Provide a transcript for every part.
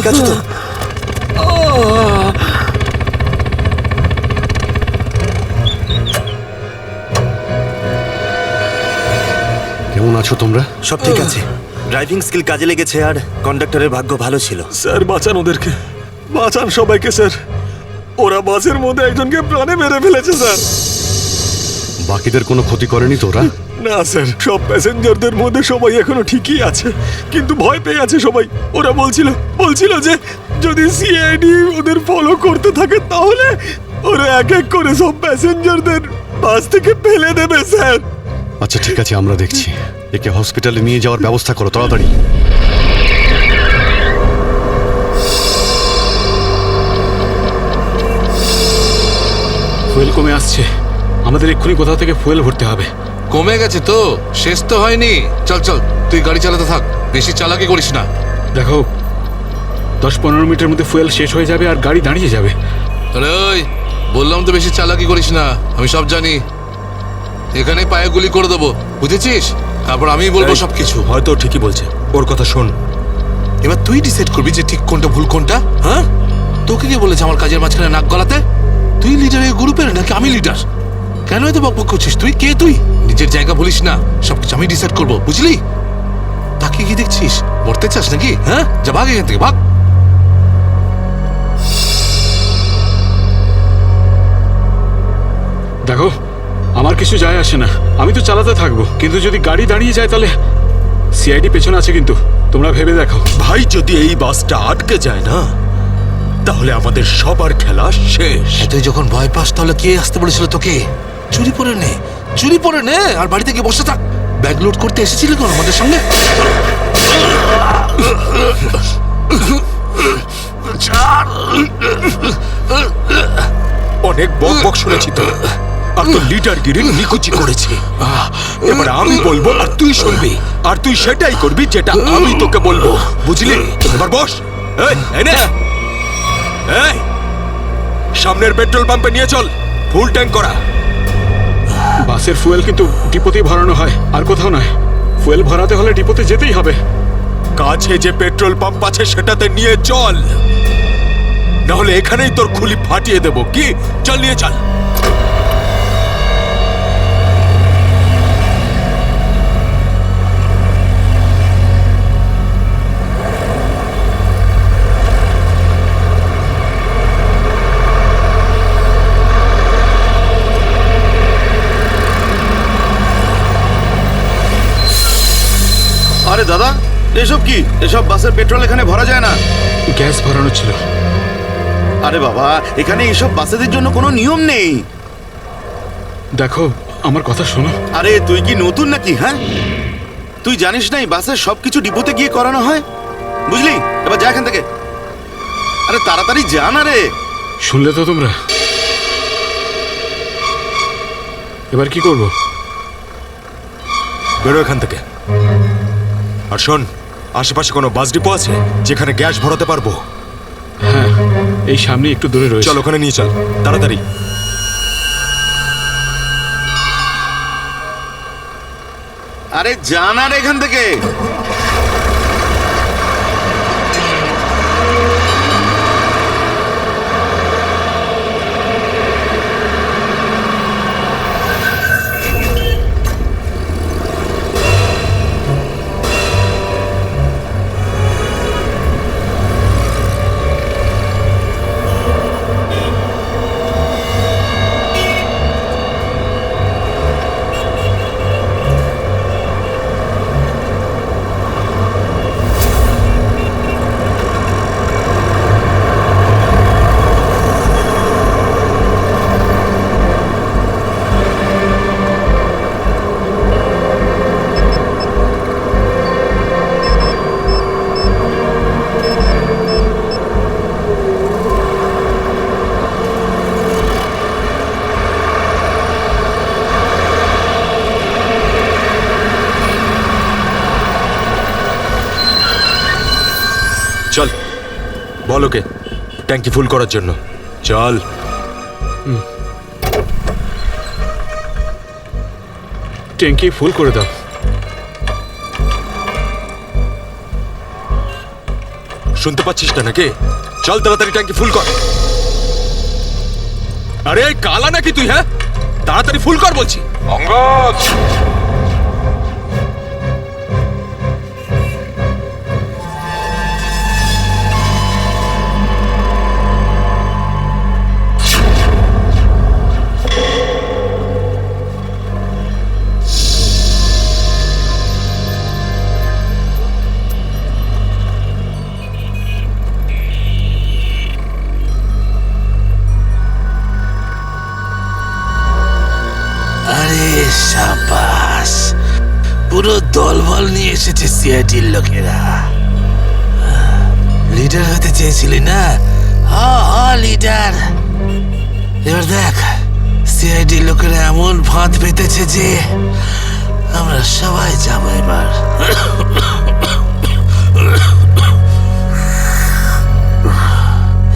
ঠিক আছে তো? কেমন আছো তোমরা? সব ঠিক আছে। ড্রাইভিং স্কিল কাজে লেগেছে আর কন্ডাক্টরের ভাগ্য ভালো ছিল। স্যার বাঁচান ওদেরকে, বাঁচান সবাইকে স্যার। ওরা বাসের মধ্যে একজনকে প্রাণে মেরে ফেলেছে স্যার। বাকিদের কোনো ক্ষতি করেনি তো ওরা? না স্যার, সব প্যাসেঞ্জারদের মধ্যে সবাই এখনো ঠিকই আছে, কিন্তু ভয় পেয়ে আছে সবাই। ওরা বলছিল যে যদি সিআইডি ওদের ফলো করতে থাকে তাহলে ওরা এক এক করে সব প্যাসেঞ্জারদের বাস থেকে ফেলে দেবে স্যার। আচ্ছা ঠিক আছে, আমরা দেখছি। একে হসপিটালে নিয়ে যাওয়ার ব্যবস্থা করো তাড়াতাড়ি। ফুয়েল কমে আসছে, আমাদের এক্ষুনি কোথাও থেকে ফুয়েল ভরতে হবে। কমে গেছে তো, শেষ তো হয়নি। চল চল, তুই গাড়ি চালাতে থাক, বেশি চালাকি করিস না। দেখো 10-15 মিনিটের মধ্যে ফুয়েল শেষ হয়ে যাবে আর গাড়ি দাঁড়িয়ে যাবে। আরে ওই, বললাম তো বেশি চালাকি করিস না, আমি সব জানি। এখানে পায়ে গুলি করে দেবো, বুঝেছিস? তারপর আমি বলবো সবকিছু। হয়তো ঠিকই বলছে, ওর কথা শোন। এবার তুই ডিসাইড করবি যে ঠিক কোনটা ভুল কোনটা। হ্যাঁ, তোকে কে বলেছে আমার কাজের মাঝখানে নাক গলাতে? তুই লিডার এই গ্রুপের নাকি আমি লিডার? কেন এত বকবক করছিস? তুই কে? তুই নিজের জায়গা বলিস না, সবকিছু আমি ডিসাইড করবো, বুঝলি? তাকে কি দেখছিস? মরতে চাস নাকি? হ্যাঁ, যা ভাগ এখান থেকে, ভাগ। দেখো আমার কিছু যায় আসে না, আমি তো চালাতে থাকবো, কিন্তু যদি গাড়ি দাঁড়িয়ে যায় তাহলে সিআইডি পেছনে আছে, কিন্তু তোমরা ভেবে দেখো। ভাই, যদি এই বাসটা আটকে যায় না তাহলে আমাদের সবার খেলা শেষ। তুই যখন ভয় পাস তাহলে কে আসতে বলেছিল তোকে? চুরি পরে নে আর বাড়িতে গিয়ে বসে থাক। ব্যাগ লোড করতে এসেছিলি কোন আমাদের সঙ্গে? অনেক বক শুনেছি তো, আর তো লিডারগিরি নিকুচি করেছি। এবার আমি বলবো আর তুই শুনবি, আর তুই সেটাই করবি যেটা আমি তোকে বলবো, বুঝলি? এবার বস। এই নে, এই সামনের পেট্রোল পাম্পে নিয়ে চল, ফুল ট্যাঙ্ক করা। বাসের ফুয়েল কিন্তু ডিপোতেই ভরানো হয়, আর কোথাও নয়। ফুয়েল ভরাতে হলে ডিপোতে যেতেই হবে। কাছে যে পেট্রোল পাম্প আছে সেটাতে নিয়ে চল, নাহলে এখানেই তোর খুলি ফাটিয়ে দেবো। কি? চল নিয়ে চল। আরে দাদা, এসব কি? এসব বাসের পেট্রোল এখানে ভরা যায় না। গ্যাস ভরানো ছিল। আরে বাবা, এখানে এসব বাসেদের জন্য কোনো নিয়ম নেই। দেখো আমার কথা শোনো। আরে তুই কি নতুন নাকি? হ্যাঁ, তুই জানিস না এই বাসের সবকিছু ডিপোতে গিয়ে করানো হয়, বুঝলি? এবার যা এখান থেকে। আরে তাড়াতাড়ি যা না রে। শুনলে তো তোমরা? এবার কি করব? বেরো এখান থেকে। আর শোন, আশেপাশে কোনো বাস ডিপো আছে যেখানে গ্যাস ভরাতে পারবো? হ্যাঁ, এই সামনে একটু দূরে রয়েছে। চল ওখানে নিয়ে চল তাড়াতাড়ি। আরে যা না রে এখান থেকে। চল, বল ওকে ট্যাঙ্কি ফুল করার জন্য। চল। ট্যাঙ্কি ফুল করে দাও। শুনতে পাচ্ছিস না নাকি? চল তাড়াতাড়ি ট্যাঙ্কি ফুল কর। আরে কালা নাকি তুই? হ্যাঁ, তাড়াতাড়ি ফুল কর বলছি। অঙ্গদ, আরে সাবাস, পুরো দলবল নিয়ে এসেছে সিআইডির লোকেরা। লিডার হতে চেয়েছিলি না? লিডার। এবার দেখ, সিআইডির লোকেরা এমন ফাঁদ পেতেছে যে আমরা সবাই যাবো এবার।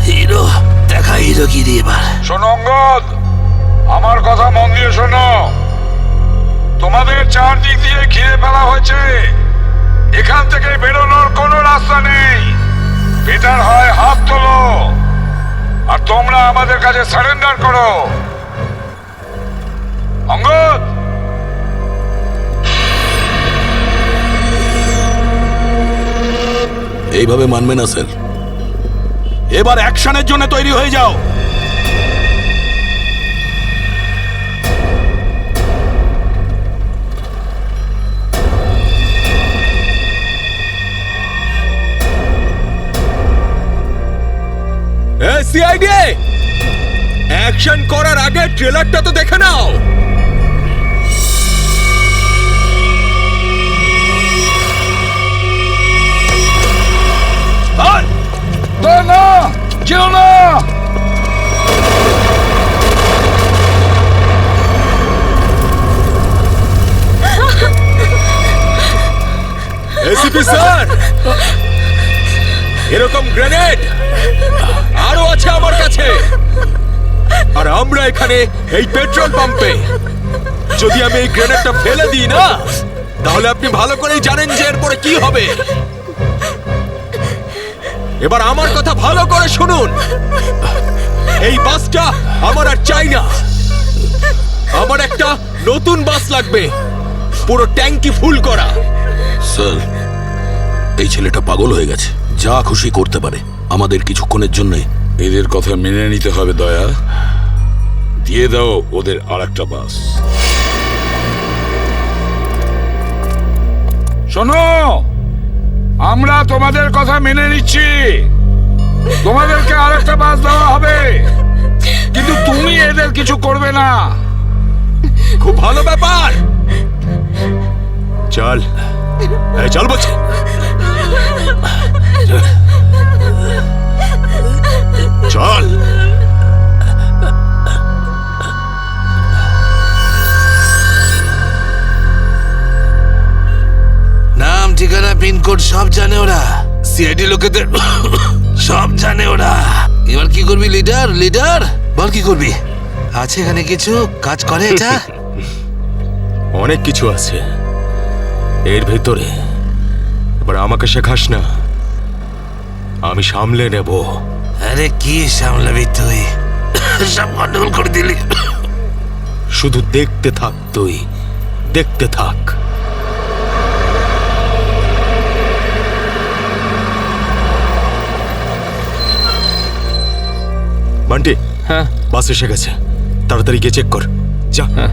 হিরো দেখা, হিরোগিরি এবার। শোনো অঙ্গদ, আমার কথা মন দিয়ে শোনো। তোমাদের চারদিক দিয়ে ঘিরে ফেলা হয়েছে, এখান থেকে বেরোনোর কোনো রাস্তা নেই। বেটার হয় হাত তোলো আর তোমরা আমাদের কাছে সারেন্ডার করো। অঙ্গদ, এইভাবে মানবে না স্যার। এবার অ্যাকশনের জন্য তৈরি হয়ে যাও। সিআইডি, অ্যাকশন করার আগে ট্রেলারটা তো দেখে নাও। না, যেও না। এসিপি স্যার, এরকম গ্রেনেড আরো আছে আমার কাছে। আর আমরা এখানে এই পেট্রোল পাম্পে, যদি আমি এই গ্রেনেডটা ফেলে দিই না, তাহলে আপনি ভালো করেই জানেন যে এরপরে কি হবে। এবার আমার কথা ভালো করে শুনুন। এই বাসটা আমার আর চাই না। আমার একটা নতুন বাস লাগবে, পুরো ট্যাঙ্কি ফুল করা। স্যার, এই ছেলেটা পাগল হয়ে গেছে, যা খুশি করতে পারে আমাদের কিছুক্ষণের জন্য। এদের কথা মেনে নিতে হবে দয়া। দিয়ে দাও ওদের আরেকটা বাস। শোনো, আমরা তোমাদের কথা মেনে নিচ্ছি, তোমাদেরকে আরেকটা বাস দেওয়া হবে, কিন্তু তুমি এদের কিছু করবে না। খুব ভালো ব্যাপার। চল, এই চল বলছি। চল। নাম, ঠিকানা, পিনকোড সব জানে ওরা। সিআইডি লোকেদের সব জানে ওরা। এবার কি করবি লিডার? লিডার বল, কি করবি? আছে এখানে কিছু কাজ করে এটা? অনেক কিছু আছে এর ভেতরে। এবার আমাকে শেখাস না, আমি সামলে নেব। আরে কি সামলাবি তুই? সব গন্ডগোল করে দিলি। শুধু দেখতে থাক, তুই দেখতে থাক। বান্টি, হ্যাঁ বাস এসে গেছে, তাড়াতাড়ি গিয়ে চেক কর। যা। হ্যাঁ।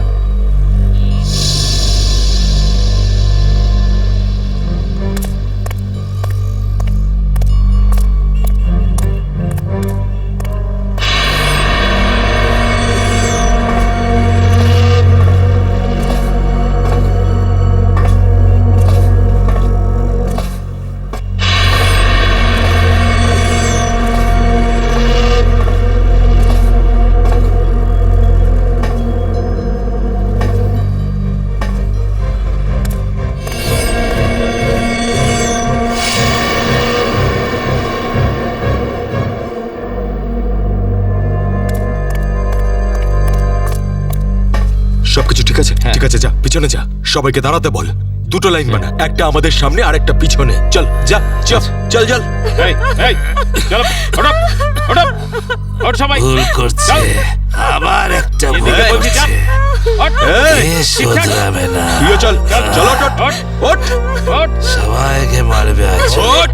সবকিছু ঠিক আছে? ঠিক আছে, যা পিছনে যা, সবাইকে দাঁড়াতে বল। দুটো লাইন বানা, একটা আমাদের সামনে আর একটা পিছনে। চল যা চল চল চল। এই এই চলো ওঠ ওঠ ওঠ সবাই ভুল করছে, আবার একটা ভুল এদিকে বলছি যা করছে। ওঠ এ শোধরাবে না, তুইও চল চল ওঠ ওঠ ওঠ ওঠ সবাইকে মারবে আজ, ওঠ।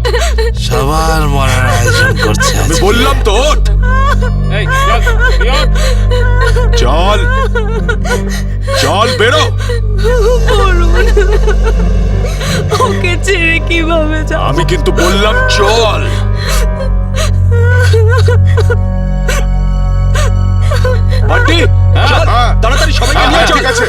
সবার মরার আয়োজন করছে আজ। আমি বললাম তো ওঠ। এই চল তুই ওঠ। চল চল বেরো। ওকে ছেড়ে কিভাবে যাব? আমি কিন্তু বললাম চল। বান্টি চল তাড়াতাড়ি সবাইকে নিয়ে চল। ঠিক আছে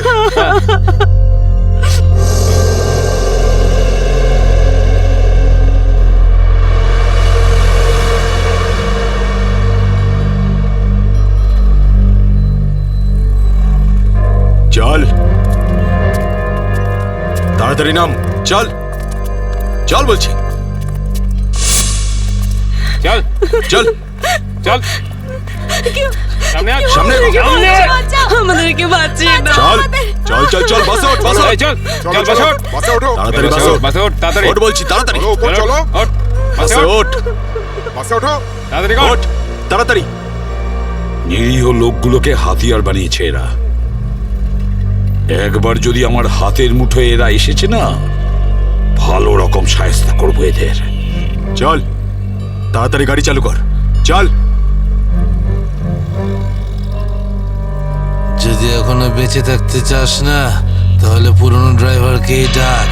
চল তাড়াতাড়ি নাম, চল চল বলছি, চল চল চল সামনে আয় সামনে সামনে আমাদেরকে বাঁচিয়ে দাও। চল চল চল চল বাসে ওঠ বাসে এই চল চল বাসে ওঠ বাসে ওঠো তাড়াতাড়ি বাসে ওঠ বাসে ওঠ তাড়াতাড়ি ওঠ বলছি তাড়াতাড়ি চলো উপর চলো ওঠ বাসে বাসে ওঠ ওঠ বাসে ওঠো তাড়াতাড়ি ওঠ ওঠ তাড়াতাড়ি। নিরীহ লোকগুলোকে হাতিয়ার বানিয়েছে এরা। একবার যদি আমার হাতের মুঠোয় এরা এসেছে না, ভালো রকম শায়েস্তা করবো এদের। চল তাড়াতাড়ি গাড়ি চালু কর, চল। যদি এখনো বেঁচে থাকতে চাস না, তাহলে পুরনো ড্রাইভারকেই ডাক।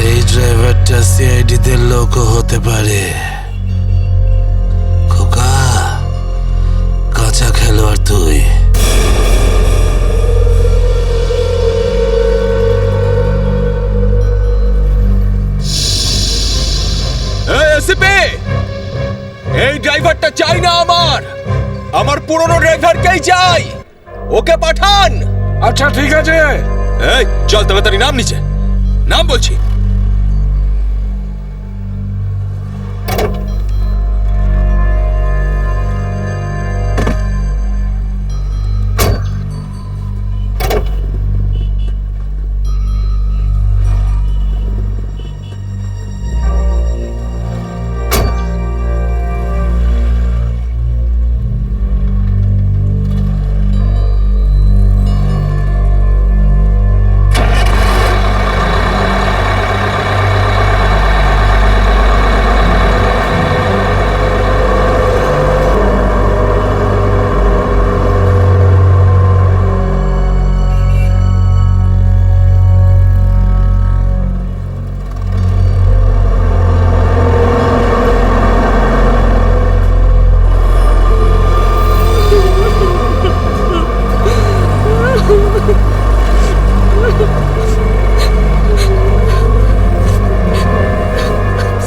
এই ড্রাইভারটা সিআইডি দের লোকও হতে পারে। খোকা, কাঁচা খেলোয়াড় তুই। এই এসিপি, এই ড্রাইভারটা চাই না আমার পুরনো ড্রাইভারকেই চাই, ওকে পাঠান। আচ্ছা ঠিক আছে। এই চল তাড়াতাড়ি নাম নিচে, নাম বলছি।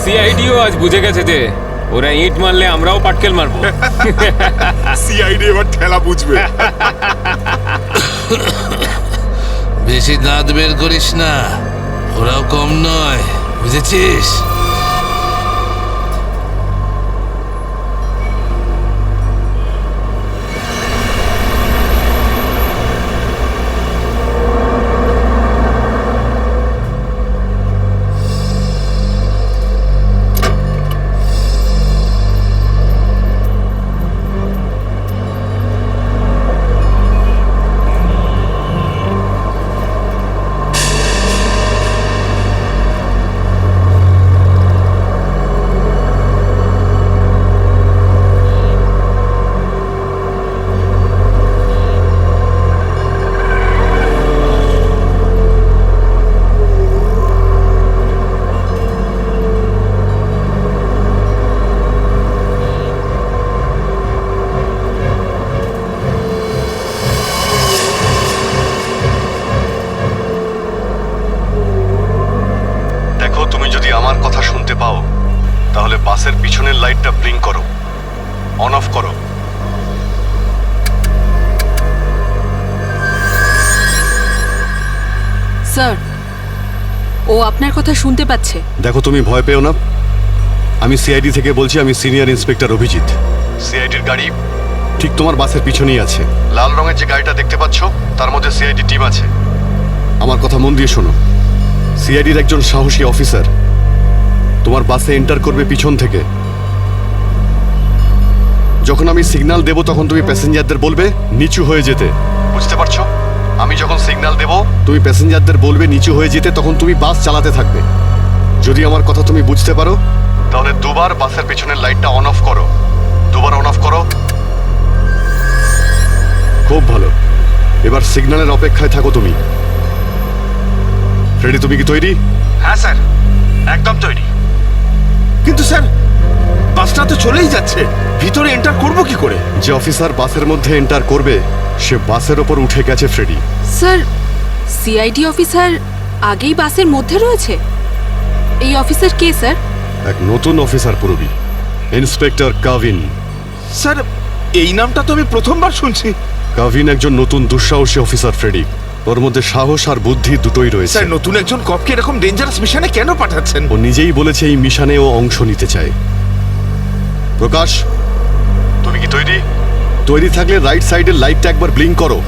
সিআইডিও আজ বুঝে গেছে যে ওরা ইট মারলে আমরাও পাটকেল মারবো। সিআইডি এবার ঠেলা বুঝবে বেশি দাঁত বের করিস না, ওরাও কম নয়, বুঝেছিস? তাহলে বাসের পিছনের লাইটটা ব্লিঙ্ক করো, অন অফ করো। স্যার, ও আপনার কথা শুনতে পাচ্ছে। দেখো, তুমি ভয় পেও না, আমি সিআইডি থেকে বলছি। আমি সিনিয়র ইন্সপেক্টর অভিজিৎ। সিআইডির গাড়ি ঠিক তোমার বাসের পিছনেই আছে। লাল রঙের যে গাড়িটা দেখতে পাচ্ছ তার মধ্যে সিআইডি টিম আছে। আমার কথা মন দিয়ে শোনো, সিআইডির একজন সাহসী অফিসার তোমার বাসে এন্টার করবে পিছন থেকে। যখন আমি সিগন্যাল দেব তখন তুমি প্যাসেঞ্জারদের বলবে নিচু হয়ে যেতে, বুঝতে পারছো? আমি যখন সিগন্যাল দেব তুমি প্যাসেঞ্জারদের বলবে নিচু হয়ে যেতে, তখন তুমি বাস চালাতে থাকবে। যদি আমার কথা তুমি বুঝতে পারো তাহলে দুবার বাসের পেছনের লাইটটা অন অফ করো। দুবার অন অফ করো। খুব ভালো। এবার সিগন্যালের অপেক্ষায় থাকো তুমি। ফ্রেডি, তুমি কি তৈরি? হ্যাঁ স্যার, একদম তৈরি। কিন্তু স্যার, বাসটা তো চলেই যাচ্ছে, ভিতরে এন্টার করব কি করে? যে অফিসার বাসের মধ্যে এন্টার করবে সে বাসের ওপর উঠে গেছে ফ্রেডি। স্যার, সিআইডি অফিসার আগেই বাসের মধ্যে রয়েছে। এই অফিসার কে স্যার? এক নতুন অফিসার পুরবি, ইন্সপেক্টর কাভিন। স্যার, এই নামটা তো আমি প্রথমবার শুনছি। কাভিন একজন নতুন দুঃসাহসী অফিসার ফ্রেডি। ওর মধ্যে সাহস আর বুদ্ধি দুটোই রয়েছে। স্যার, নতুন একজন কপকে এরকম ডেঞ্জারাস মিশনে কেন পাঠাচ্ছেন? ও নিজেই বলেছে এই মিশনে ও অংশ নিতে চায়। প্রকাশ, তুমি কি তৈরি? তৈরি থাকলে রাইট সাইডের লাইটটা একবার ব্লিঙ্ক করো।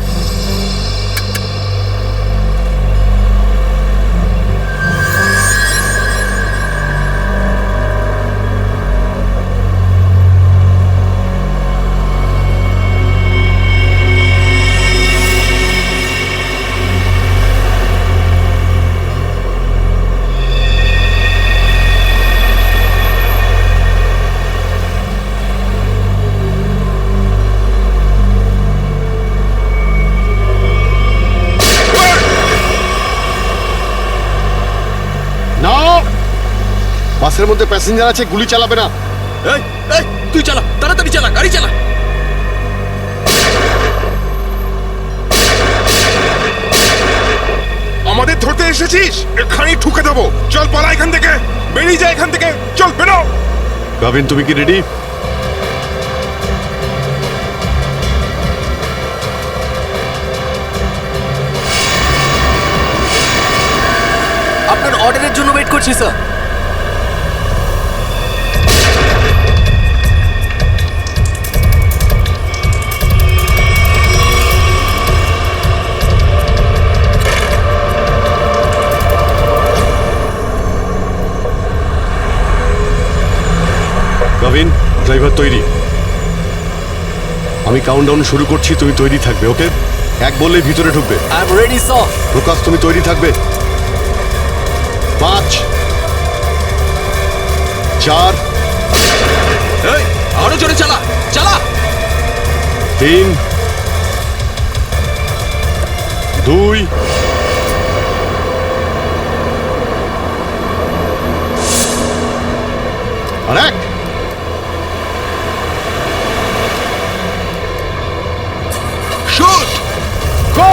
বাসের মধ্যে প্যাসেঞ্জার আছে, গুলি চালাবে না। এই এই তুই চালা, তাড়াতাড়ি চালা, গাড়ি চালা। আমাদের ধরতে এসেছিস? এখানেই ঠুকে দেবো। চল পালা এখান থেকে, বেরিয়ে যা এখান থেকে, চল বেরো। কাভিন, তুমি কি রেডি? আপনার অর্ডারের জন্য ওয়েট করছি স্যার। কাভিন, ড্রাইভার তৈরি। আমি কাউন্টডাউন শুরু করছি, তুমি তৈরি থাকবে। ওকে, এক বললে ভিতরে ঢুকবে। I am ready sir. Prakash, তুমি তৈরি থাকবে। 5 4 এই আরো জোরে চালা, চালা। 3 2 আর 1। শুট। গো!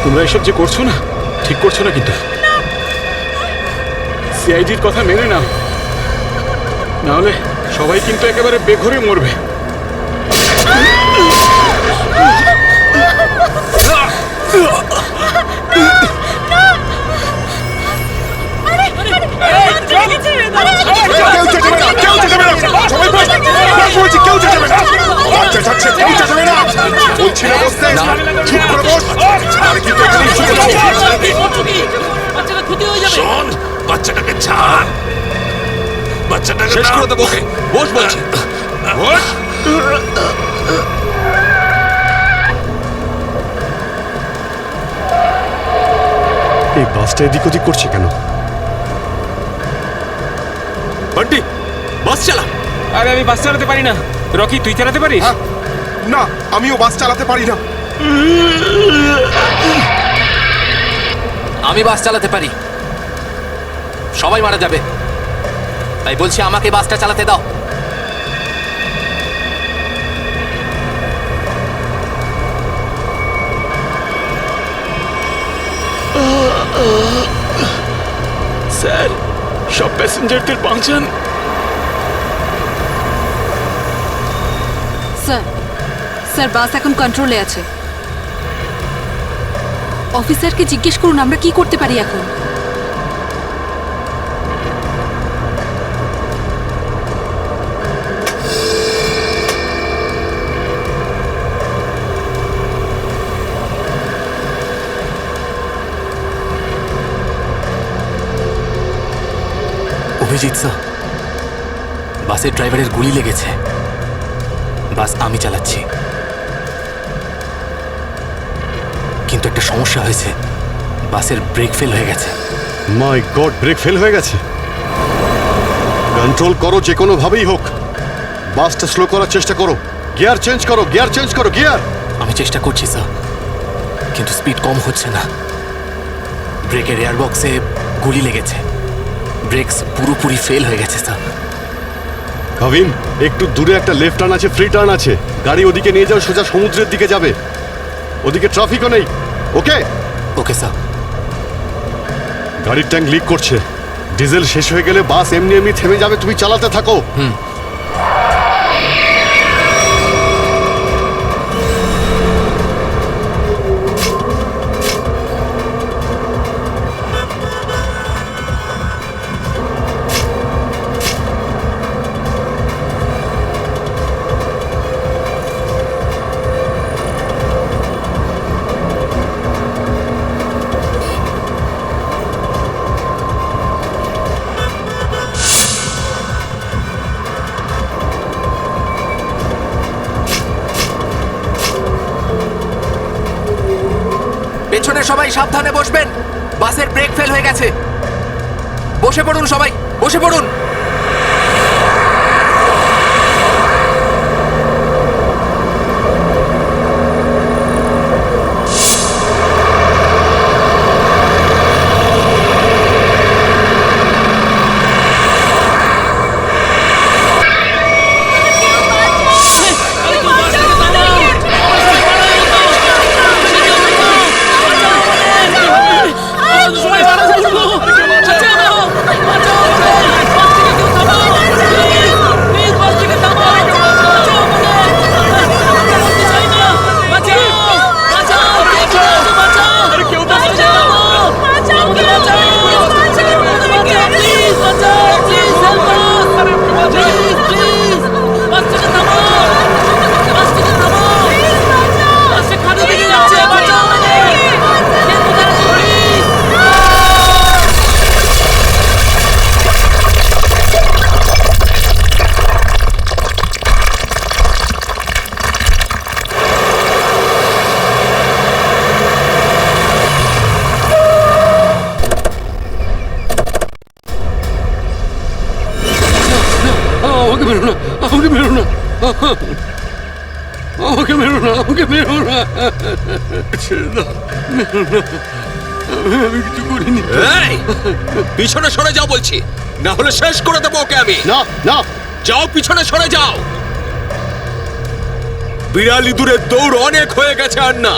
তোমরা এসব যে করছো না, ঠিক করছো না কিন্তু। সিআইডির কথা মেনে নাও, নাহলে সবাই কিন্তু একেবারে বেঘরে মরবে। বাচ্চাটাকে ছাড়, বাচ্চাটাকে শেষ করে দেবো। ওকে বস বলছি। বস। এই বাসটা এদিক ওদিক করছে কেন? বান্টি, বাস চালা। আরে আমি বাস চালাতে পারি না। রকি, তুই চালাতে পারিস? না, আমিও বাস চালাতে পারি না। আমি বাস চালাতে পারি। সবাই মারা যাবে, তাই বলছি আমাকে বাসটা চালাতে দাও। স্যার, সব প্যাসেঞ্জারদের বাঁচান। স্যার, স্যার বাস এখন কন্ট্রোলে আছে। অফিসারকে জিজ্ঞেস করুন আমরা কি করতে পারি এখন। অভিজিৎ স্যার, বাসের ড্রাইভারের গুলি লেগেছে। বাস আমি চালাচ্ছি, কিন্তু একটা সমস্যা হয়েছে। বাসের ব্রেক ফেল হয়ে গেছে। মাই গড, ব্রেক ফেল হয়ে গেছে। কন্ট্রোল করো যে কোনো ভাবেই হোক। বাসটা স্লো করার চেষ্টা করো। গিয়ার চেঞ্জ করো, গিয়ার চেঞ্জ করো, গিয়ার। আমি চেষ্টা করছি স্যার, কিন্তু স্পিড কম হচ্ছে না। ব্রেকের এয়ার বক্সে গুলি লেগেছে। ব্রেকস পুরোপুরি ফেল হয়ে গেছে স্যার। কাবিন, একটু দূরে একটা লেফট টার্ন আছে, ফ্রি টার্ন আছে। গাড়ি ওদিকে নিয়ে যাও, সোজা সমুদ্রের দিকে যাবে। ওদিকে ট্রাফিকও নেই। ওকে ওকে স্যার। গাড়ির ট্যাঙ্ক লিক করছে। ডিজেল শেষ হয়ে গেলে বাস এমনি এমনি থেমে যাবে। তুমি চালাতে থাকো। পেছনে সবাই সাবধানে বসবেন। বাসের ব্রেক ফেল হয়ে গেছে। বসে পড়ুন সবাই, বসে পড়ুন। পিছনে সরে যাও বলছি, না হলে শেষ করে দেবো ওকে আমি। না না, যাও, পিছনে সরে যাও। বিড়াল ইঁদুরের দৌড় অনেক হয়ে গেছে আর না।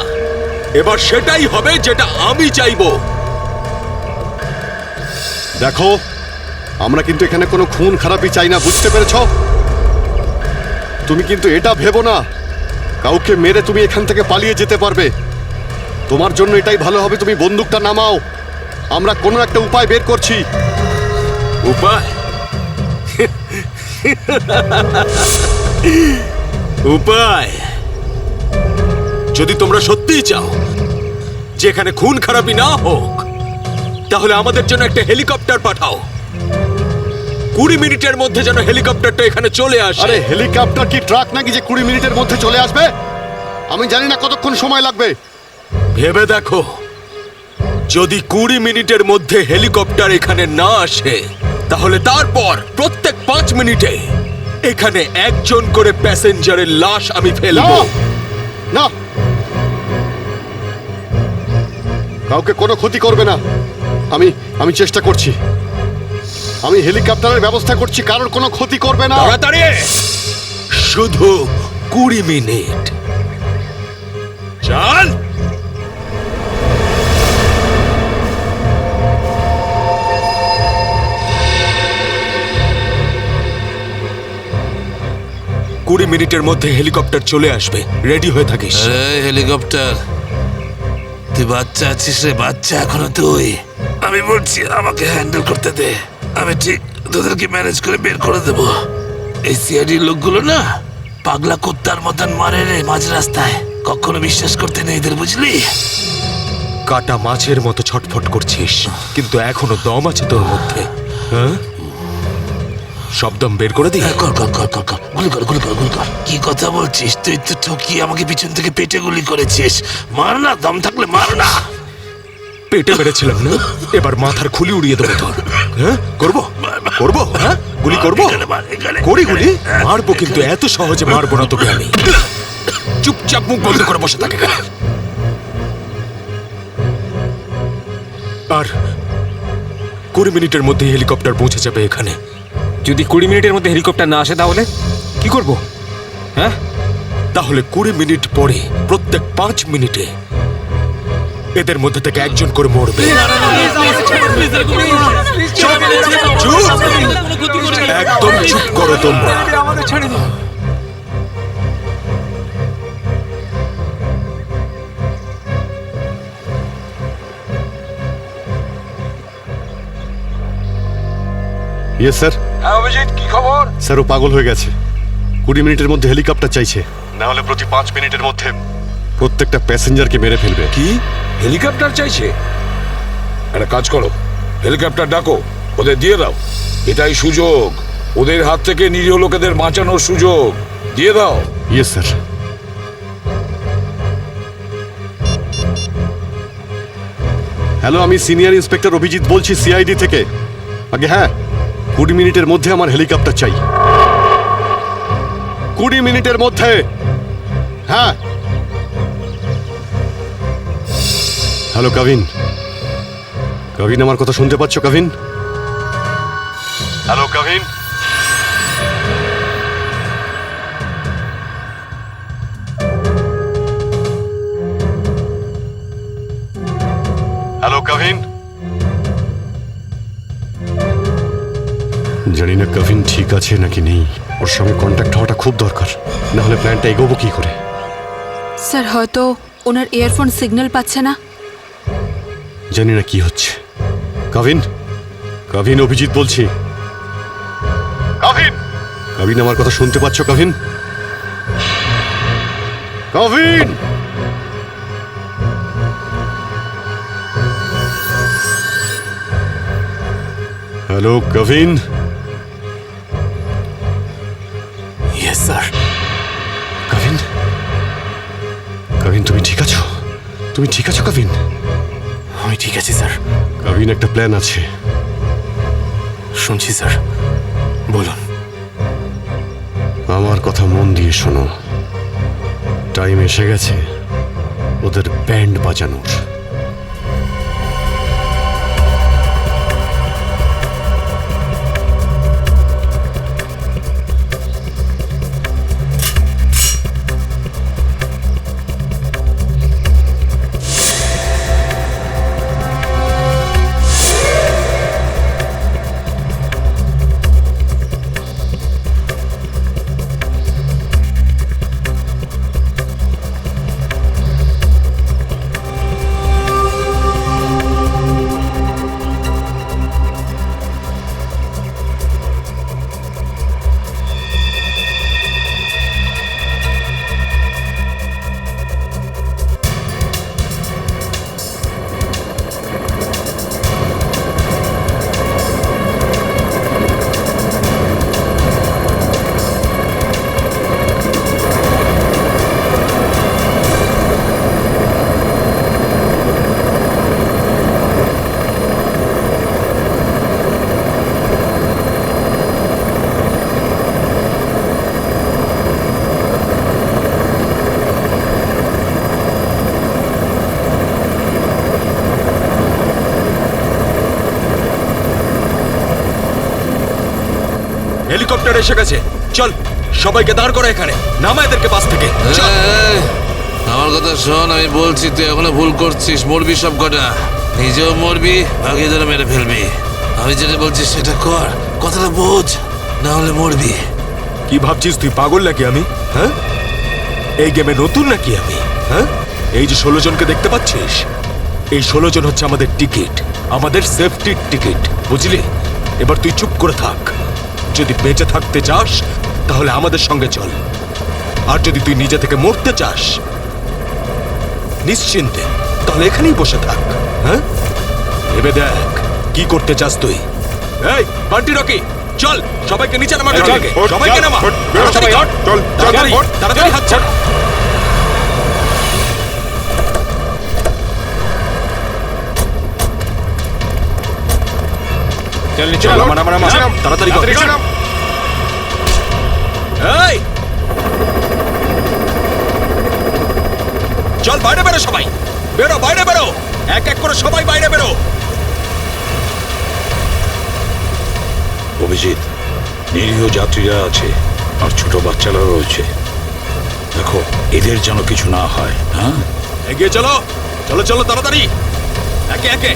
এবার সেটাই হবে যেটা আমি চাইবো। দেখো, আমরা কিন্তু এখানে কোনো খুন খারাপি চাই না, বুঝতে পেরেছো? তুমি কিন্তু এটা ভেবো না কাউকে মেরে তুমি এখান থেকে পালিয়ে যেতে পারবে। তোমার জন্য এটাই ভালো হবে তুমি বন্দুকটা নামাও। আমরা কোনো একটা উপায় বের করছি। উপায়? উপায়? যদি তোমরা সত্যিই চাও যে এখানে খুন খারাপি না হোক, তাহলে আমাদের জন্য একটা হেলিকপ্টার পাঠাও। 20 মিনিটের মধ্যে যেন হেলিকপ্টারটা এখানে চলে আসে। আরে হেলিকপ্টার কি ট্রাক নাকি যে 20 মিনিটের মধ্যে চলে আসবে? আমি জানি না কতক্ষণ সময় লাগবে। ভেবে দেখো, যদি 20 মিনিটের মধ্যে হেলিকপ্টার এখানে না আসে, তাহলে তারপর প্রত্যেক 5 মিনিটে এখানে একজন করে প্যাসেঞ্জারের লাশ আমি ফেলবো। না, কাউকে কোনো ক্ষতি করবে না। আমি চেষ্টা করছি। আমি হেলিকপ্টারের ব্যবস্থা করছি, কারোর কোনো ক্ষতি করবে না। তাড়াতাড়ি, শুধু 20 মিনিট। চল। কুড়ি মিনিটের মধ্যে হেলিকপ্টার চলে আসবে। রেডি হয়ে থাকিস। হেলিকপ্টার তুই বাচ্চা আছিস রে, বাচ্চা এখনো তুই। আমি বলছি আমাকে হ্যান্ডেল করতে দে, আমি ঠিক তোদেরকে ম্যানেজ করে বের করে দেবো। এই সিআইডির লোকগুলো না পাগলা কুত্তার মতন মারে রে মাঝ রাস্তায়, কখনো বিশ্বাস করতে নেই এদের, বুঝলি? কাটা মাছের মতো ছটফট করছিস, কিন্তু এখনো দম আছে তোর মধ্যে। হ্যাঁ, সব দম বের করে দি। কর কর কর কর কর, গুলি কর গুলি কর গুলি কর। কি কথা বলছিস? তুই তো ঠকিয়ে আমাকে পিছন থেকে পেটে গুলি করেছিস। মার না, দম থাকলে মার না। পেটে মেরেছিলাম না, এবার মাথার খুলি উড়িয়ে দেবো তোর। হ্যাঁ, করবো করবো, হ্যাঁ গুলি করবো, করি গুলি মারবো, কিন্তু এত সহজে মারবো না তোকে আমি। চুপচাপ মুখ বন্ধ করে বসে থাকে। আর 20 মিনিটের মধ্যে হেলিকপ্টার পৌঁছে যাবে এখানে। যদি 20 মিনিটের মধ্যে হেলিকপ্টার না আসে তাহলে কি করব? হ্যাঁ, তাহলে 20 মিনিট পরে প্রত্যেক 5 মিনিটে এদের মধ্যে থেকে একজন করে মরবে। চুপ! একদম চুপ করো তোমরা। Yes sir. হ্যাঁ অভিজিৎ, কি খবর? স্যার ও পাগল হয়ে গেছে। 20 মিনিটের মধ্যে হেলিকপ্টার চাইছে, না হলে প্রতি 5 মিনিটের মধ্যে প্রত্যেকটা প্যাসেঞ্জারকে মেরে ফেলবে। কি হেলিকপ্টার চাইছে? একটা কাজ করো, হেলিকপ্টার ডাকো, ওদের দিয়ে দাও। এটাই সুযোগ, ওদের হাত থেকে নিরীহ লোকেদের বাঁচানোর সুযোগ। দিয়ে দাও। Yes sir. হ্যালো, আমি সিনিয়র ইন্সপেক্টর অভিজিৎ বলছি সিআইডি থেকে। আগে হ্যাঁ, 20 মিনিটের মধ্যে আমার হেলিকপ্টার চাই। 20 মিনিটের মধ্যে। হ্যাঁ। হ্যালো কাভিন, কাভিন আমার কথা শুনতে পাচ্ছ কাভিন? হ্যালো কাভিন। হ্যালো কাভিন। জানি না কাভিন ঠিক আছে নাকি নেই, ওর সঙ্গে কন্ট্যাক্ট হওয়াটা খুব দরকার, না হলে প্ল্যানটা এগোবো কি করে। স্যার হয়তো ওনার ইয়ারফোন সিগন্যাল পাচ্ছে না। জানি না কি হচ্ছে। কাভিন, কাভিন অভিজিৎ বলছি। কাভিন, কাভিন আমার কথা শুনতে পাচ্ছ Kavin? Kavin. Hello Kavin. Yes sir. Kavin, Kavin তুমি ঠিক আছো? তুমি ঠিক আছো কাভিন? আমি ঠিক আছি স্যার। কাভিন একটা প্ল্যান আছে। শুনছি স্যার, বলুন। আমার কথা মন দিয়ে শোনো, টাইম এসে গেছে ওদের ব্যান্ড বাজানোর। হেলিকপ্টার এসে গেছে, চল সবাইকে দাঁড় করা এখানে, নামা এদেরকে বাস থেকে। চল। আমার কথা শোন, আমি বলছি তুই এখনো ভুল করছিস, মরবি সব কটা। নিজেও মরবি, বাকিদের মেরে ফেলবি। আমি যেটা বলছি সেটা কর, কথাটা বোঝ, না হলে মরবি। কি ভাবছিস তুই পাগল নাকি আমি? হ্যাঁ, এই গেমে নতুন নাকি আমি? হ্যাঁ, এই যে 16 জনকে দেখতে পাচ্ছিস, এই 16 জন হচ্ছে আমাদের টিকিট, আমাদের সেফটির টিকিট, বুঝলি? এবার তুই চুপ করে থাক। যদি বেঁচে থাকতে চাস তাহলে আমাদের সঙ্গে চল, আর যদি তুই নিজে থেকে মরতে চাস নিশ্চিন্তে তাহলে এখানেই বসে থাক। হ্যাঁ, ভেবে দেখ কি করতে চাস তুই। এই বান্টি রকি, চল সবাইকে নিচে নামা, সবাইকে নামা, তাড়াতাড়ি হাত ছাড়। চল নিচে নামা, নামা, নামা, তাড়াতাড়ি কর। এই চল বাইরে বেরো, সবাই বেরো, বাইরে বেরো, এক এক করে সবাই বাইরে বেরো। অভিজিৎ, নিরীহ যাত্রীরা আছে আর ছোট বাচ্চারা রয়েছে, দেখো এদের যেন কিছু না হয়। হ্যাঁ, এগিয়ে চলো, চলো চলো তাড়াতাড়ি, একে একে।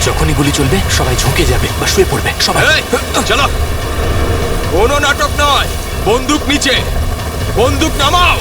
যখনই গুলি চলবে সবাই ঝুঁকে যাবে বা শুয়ে পড়বে সবাই। এই, চলো, কোনো নাটক নয়, বন্দুক নিচে, বন্দুক নামাও।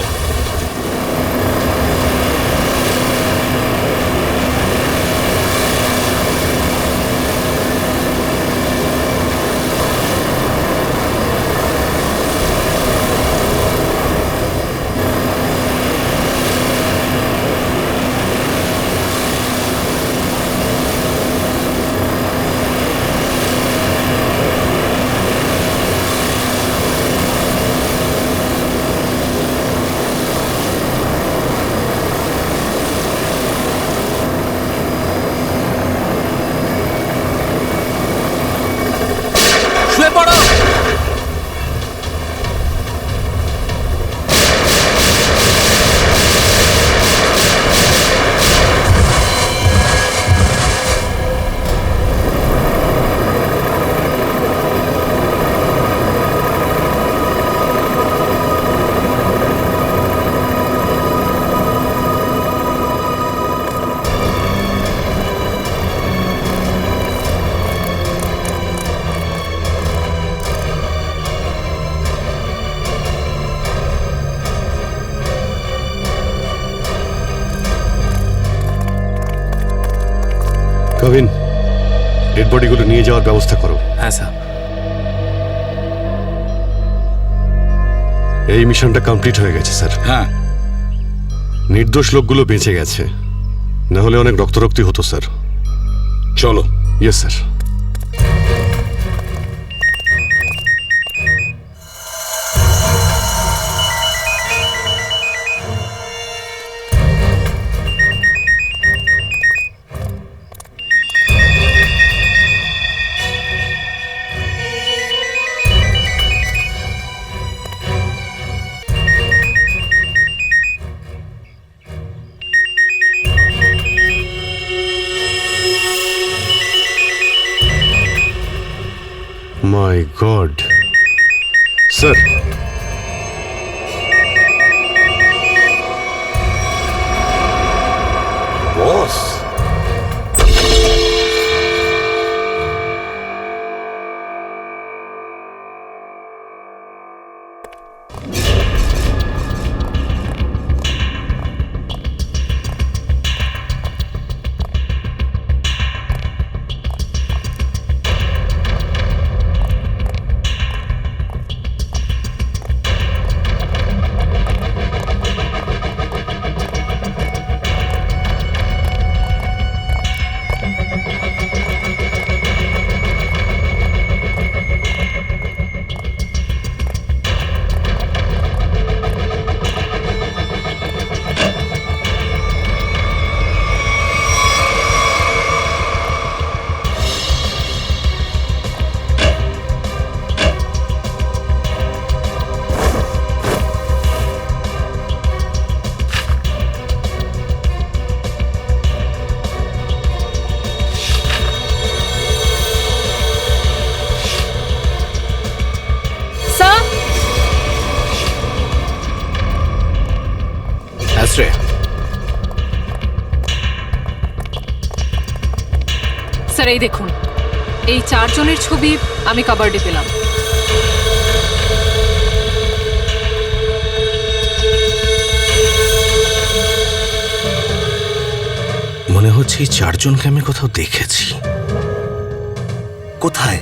শুয়ে পড়ো। কবিন, ডেড বডিগুলো নিয়ে যাওয়ার ব্যবস্থা করো। হ্যাঁ স্যার। এই মিশনটা কমপ্লিট হয়ে গেছে স্যার। হ্যাঁ, নির্দোষ লোকগুলো বেঁচে গেছে, না হলে অনেক রক্তারক্তি হতো স্যার। চলো। Yes sir. My god sir, boss, sir এই দেখুন, এই 4 জনের ছবি আমি কাবার্ডে পেলাম। মনে হচ্ছে এই 4 জনকে আমি কোথাও দেখেছি। কোথায়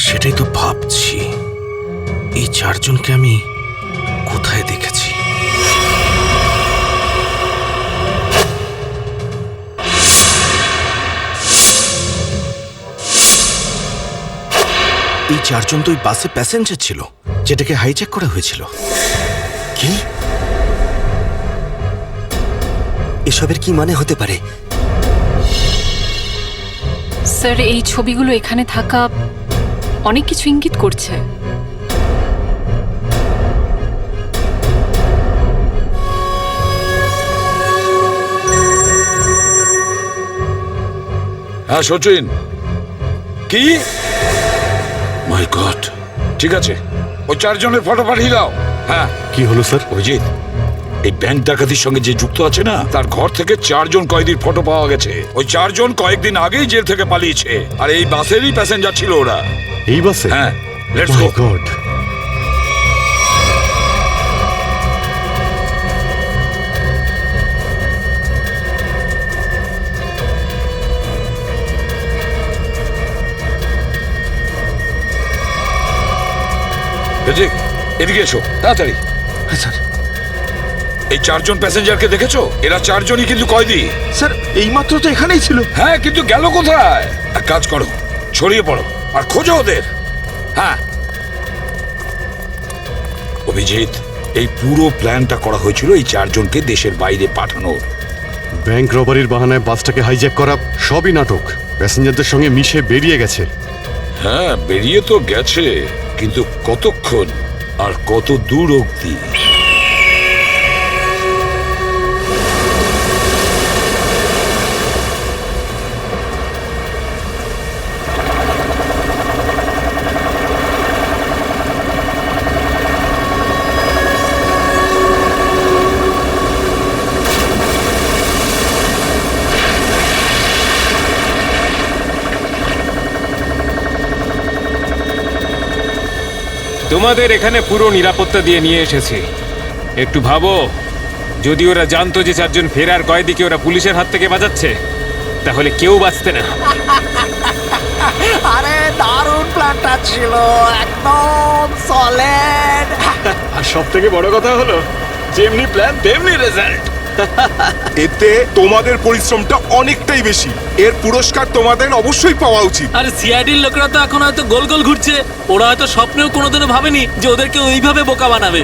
সেটাই তো ভাবছি। এই 4 জনকে আমি কোথায় দেখেছি? এই 4 জন তো ওই বাসে প্যাসেঞ্জার ছিল যেটাকে হাইজ্যাক করা হয়েছিল। কি এসবের কি মানে হতে পারে? স্যার এই ছবিগুলো এখানে থাকা অনেক কিছু ইঙ্গিত করছে। হ্যাঁ সচিন, কি? মাই গড, ঠিক আছে, ওই 4 জনের ফটো পাঠিয়ে দাও। হ্যাঁ, কি হলো স্যার? অভিজিৎ, এই ব্যাংক ডাকাতির সঙ্গে যে যুক্ত আছে না, তার ঘর থেকে 4 জন কয়েদির ফটো পাওয়া গেছে। ওই 4 জন কয়েকদিন আগেই জেল থেকে পালিয়েছে, আর এই বাসেরই প্যাসেঞ্জার ছিল ওরা। এই বাসে? হ্যাঁ, let's my go. God. Abhijit, এদিকে এসো তাড়াতাড়ি। স্যার, এই 4 জন প্যাসেঞ্জারকে দেখেছো? এরা 4 জনই কিন্তু কয়েদি। স্যার এইমাত্র তো এখানেই ছিল। হ্যাঁ, কিন্তু গেল কোথায়? এক কাজ করো, ছড়িয়ে পড়ো আর খোঁজো ওদের। হ্যাঁ অভিজিৎ, এই পুরো প্ল্যানটা করা হয়েছিল এই 4 জনকে দেশের বাইরে পাঠানোর। ব্যাংক রবারির বাহানায় বাসটাকে হাইজ্যাক করা সবই নাটক। প্যাসেঞ্জারদের সঙ্গে মিশে বেরিয়ে গেছে। হ্যাঁ, বেরিয়ে তো গেছে, কিন্তু কতক্ষণ আর কত দূর অবধি? তোমাদের এখানে পুরো নিরাপত্তা দিয়ে নিয়ে এসেছি। একটু ভাবো, যদি ওরা জানতো যে 4 জন ফেরার কয়েদিকে ওরা পুলিশের হাত থেকে বাঁচাচ্ছে, তাহলে কেউ বাঁচতে না। আরে দারুণ প্ল্যানটা ছিল, একদম সলিড। আর সব থেকে বড় কথা হলো, যেমনি প্ল্যান তেমনি রেজাল্ট। এতে তোমাদের পরিশ্রমটা অনেকটাই বেশি। এর পুরস্কার তোমাদের অবশ্যই পাওয়া উচিত। আর সিআইডির লোকেরা তো এখন হয়তো গোল গোল ঘুরছে। ওরা হয়তো স্বপ্নেও কোনোদিনও ভাবেনি যে ওদেরকে ওইভাবে বোকা বানাবে।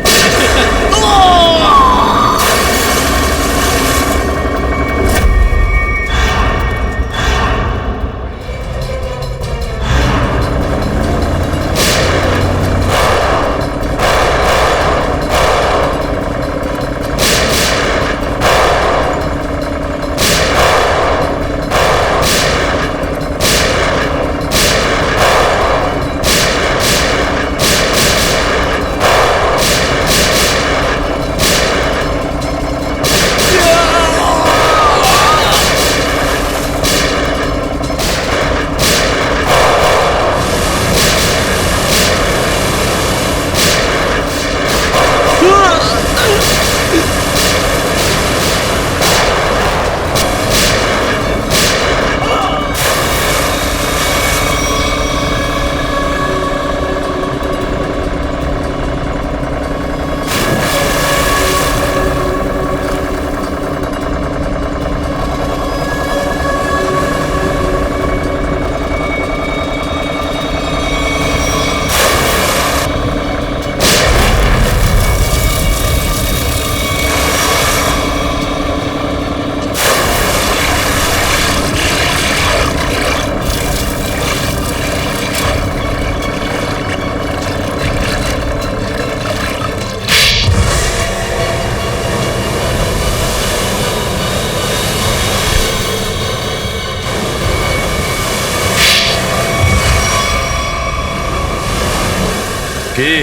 কি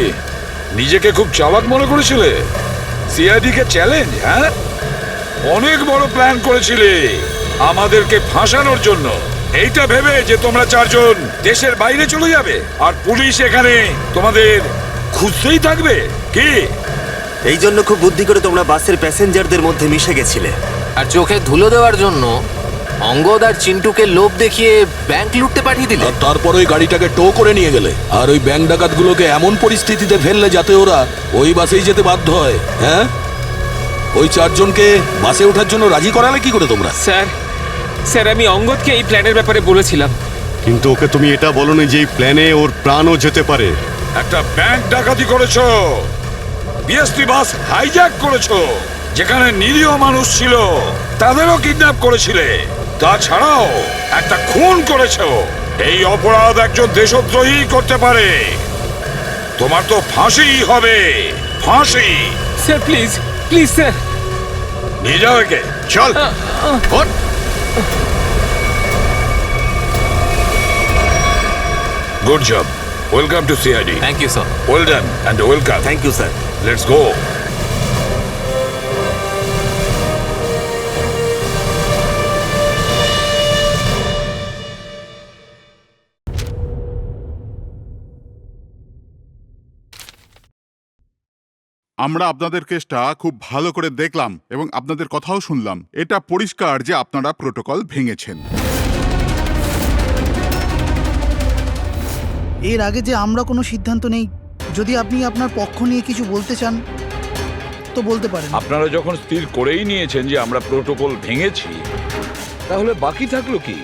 নিজেকে খুব চালাক মনে করেছিলে? সিআইডি কে চ্যালেঞ্জ? হ্যাঁ, অনেক বড় প্ল্যান করেছিলে। আমাদেরকে ফাঁসানোর জন্য। এইটা ভেবে যে তোমরা চারজন দেশের বাইরে চলে যাবে আর পুলিশ এখানে তোমাদের খুঁজতেই থাকবে কি? এই জন্য খুব বুদ্ধি করে তোমরা বাসের প্যাসেঞ্জারদের মধ্যে মিশে গেছিলে। আর চোখে ধুলো দেওয়ার জন্য অঙ্গদ আর চিন্টুকে লোভ দেখিয়ে ব্যাংক লুটতে পাঠিয়ে দিলে। আর তারপর ওই গাড়িটাকে টো করে নিয়ে গেলে আর ওই ব্যাংক ডাকাতগুলোকে এমন পরিস্থিতিতে ফেললে যাতে ওরা ওই বাসেই যেতে বাধ্য হয়। হ্যাঁ, ওই চারজনকে বাসে ওঠার জন্য রাজি করালে কি করে তোমরা? স্যার আমি অঙ্গদকে এই প্ল্যানের ব্যাপারে বলেছিলাম। কিন্তু ওকে তুমি এটা বলনি যে এই প্ল্যানে ওর প্রাণও যেতে পারে। একটা ব্যাংক ডাকাতি করেছো, বিএসটি বাস হাইজ্যাক করেছো, যেখানে নিরীহ মানুষ ছিল তাদেরও কিডন্যাপ করেছিলে, তাছাড়াও একটা খুন করেছো। এই অপরাধ একজন দেশদ্রোহী করতে পারে। তোমার তো ফাঁসি হবে, ফাঁসি। স্যার প্লিজ প্লিজ স্যার, নিয়ে যাও একে। চল ওঠ। Good job. Welcome to CID. Thank you sir. Well done and welcome. Thank you sir. Let's go. আমরা আপনাদের কেসটা খুব ভালো করে দেখলাম এবং আপনাদের কথাও শুনলাম। এটা পরিষ্কার যে আপনারা প্রোটোকল ভেঙেছেন। এর আগে যে আমরা কোনো সিদ্ধান্ত নেই, যদি আপনি আপনার পক্ষ নিয়ে কিছু বলতে চান তো বলতে পারেন। আপনারা যখন স্থির করেই নিয়েছেন যে আমরা প্রোটোকল ভেঙেছি, তাহলে বাকি থাকলো কি?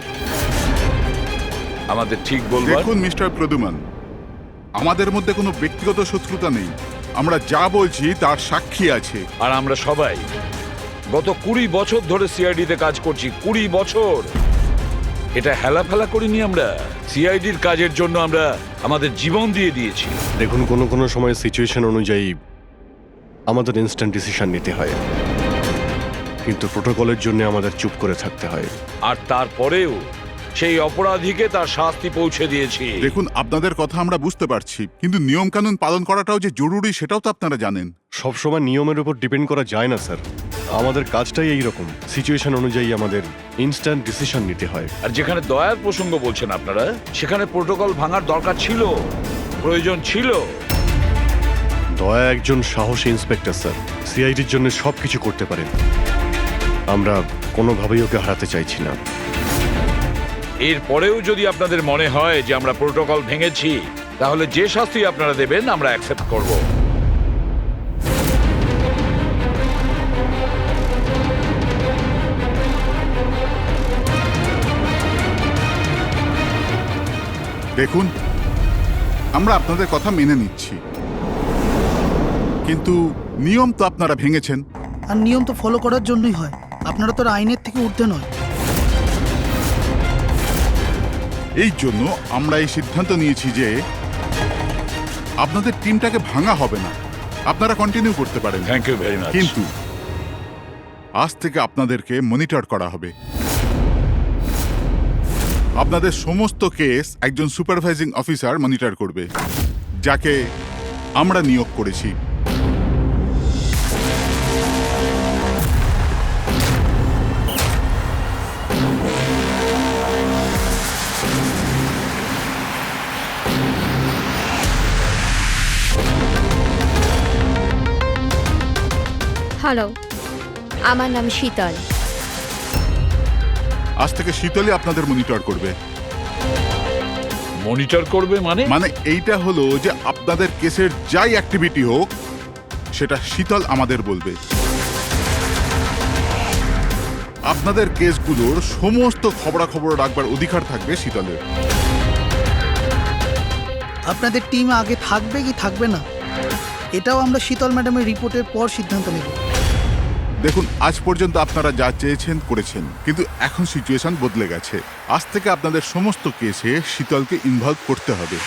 আমাদের ঠিক বলবেন। দেখুন মিস্টার প্রদুমান, আমাদের মধ্যে কোনো ব্যক্তিগত শত্রুতা নেই। আমরা যা বলছি তার সাক্ষী আছে। আর আমরা সবাই গত 20 বছর ধরে সিআইডিতে কাজ করছি। 20 বছর। এটা হেলাফেলা করিনি আমরা। সিআইডির কাজের জন্য আমরা আমাদের জীবন দিয়ে দিয়েছি। দেখুন, কোনো সময় সিচুয়েশন অনুযায়ী আমাদের ইনস্ট্যান্ট ডিসিশন নিতে হয়, কিন্তু প্রোটোকলের জন্য আমাদের চুপ করে থাকতে হয়। আর তারপরেও সেই অপরাধীকে তার শাস্তি পৌঁছে দিয়েছি। দেখুন, আপনাদের কথা আমরা বুঝতে পারছি, কিন্তু নিয়ম কানুন পালন করাটাও যে জরুরি সেটাও তো আপনারা জানেন। সবসময় নিয়মের উপর ডিপেন্ড করা যায় না স্যার। আমাদের কাজটাই এইরকম, সিচুয়েশন অনুযায়ী আমাদের ইনস্ট্যান্ট ডিসিশন নিতে হয়। আর যেখানে দয়ার প্রসঙ্গ বলছেন আপনারা, সেখানে প্রোটোকল ভাঙার দরকার ছিল, প্রয়োজন ছিল। দয়া একজন সাহসী ইন্সপেক্টর স্যার, সিআইডির জন্য সবকিছু করতে পারেন। আমরা কোনোভাবেই ওকে হারাতে চাইছি না। এরপরেও যদি আপনাদের মনে হয় যে আমরা প্রোটোকল ভেঙেছি, তাহলে যে শাস্তি আপনারা দেবেন আমরা অ্যাকসেপ্ট করব। দেখুন, আমরা আপনাদের কথা মেনে নিচ্ছি, কিন্তু নিয়ম তো আপনারা ভেঙেছেন। আর নিয়ম তো ফলো করার জন্যই হয়, আপনারা তো আর আইনের থেকে ঊর্ধ্বে নয়। এই জন্য আমরা এই সিদ্ধান্ত নিয়েছি যে আপনাদের টিমটাকে ভাঙা হবে না, আপনারা কন্টিনিউ করতে পারেন। Thank you very much. কিন্তু আজ থেকে আপনাদেরকে মনিটর করা হবে। আপনাদের সমস্ত কেস একজন সুপারভাইজিং অফিসার মনিটর করবে, যাকে আমরা নিয়োগ করেছি। হ্যালো, আমার নাম শীতল। আজ থেকে শীতলই আপনাদের মনিটর করবে। মনিটর করবে মানে এইটা হলো যে আপনাদের কেসের যাই অ্যাক্টিভিটি হোক সেটা শীতল আমাদের বলবে। আপনাদের কেসগুলোর সমস্ত খবরাখবর রাখবার অধিকার থাকবে শীতলের। আপনাদের টিম আগে থাকবে কি থাকবে না, এটাও আমরা শীতল ম্যাডামের রিপোর্টের পর সিদ্ধান্ত নেব। দেখুন, আজ পর্যন্ত আপনারা যা চেয়েছেন করেছেন, কিন্তু এখন সিচুয়েশন বদলে গেছে। আজ থেকে আপনাদের সমস্ত কেসে শীতলকে ইনভলভ করতে হবে।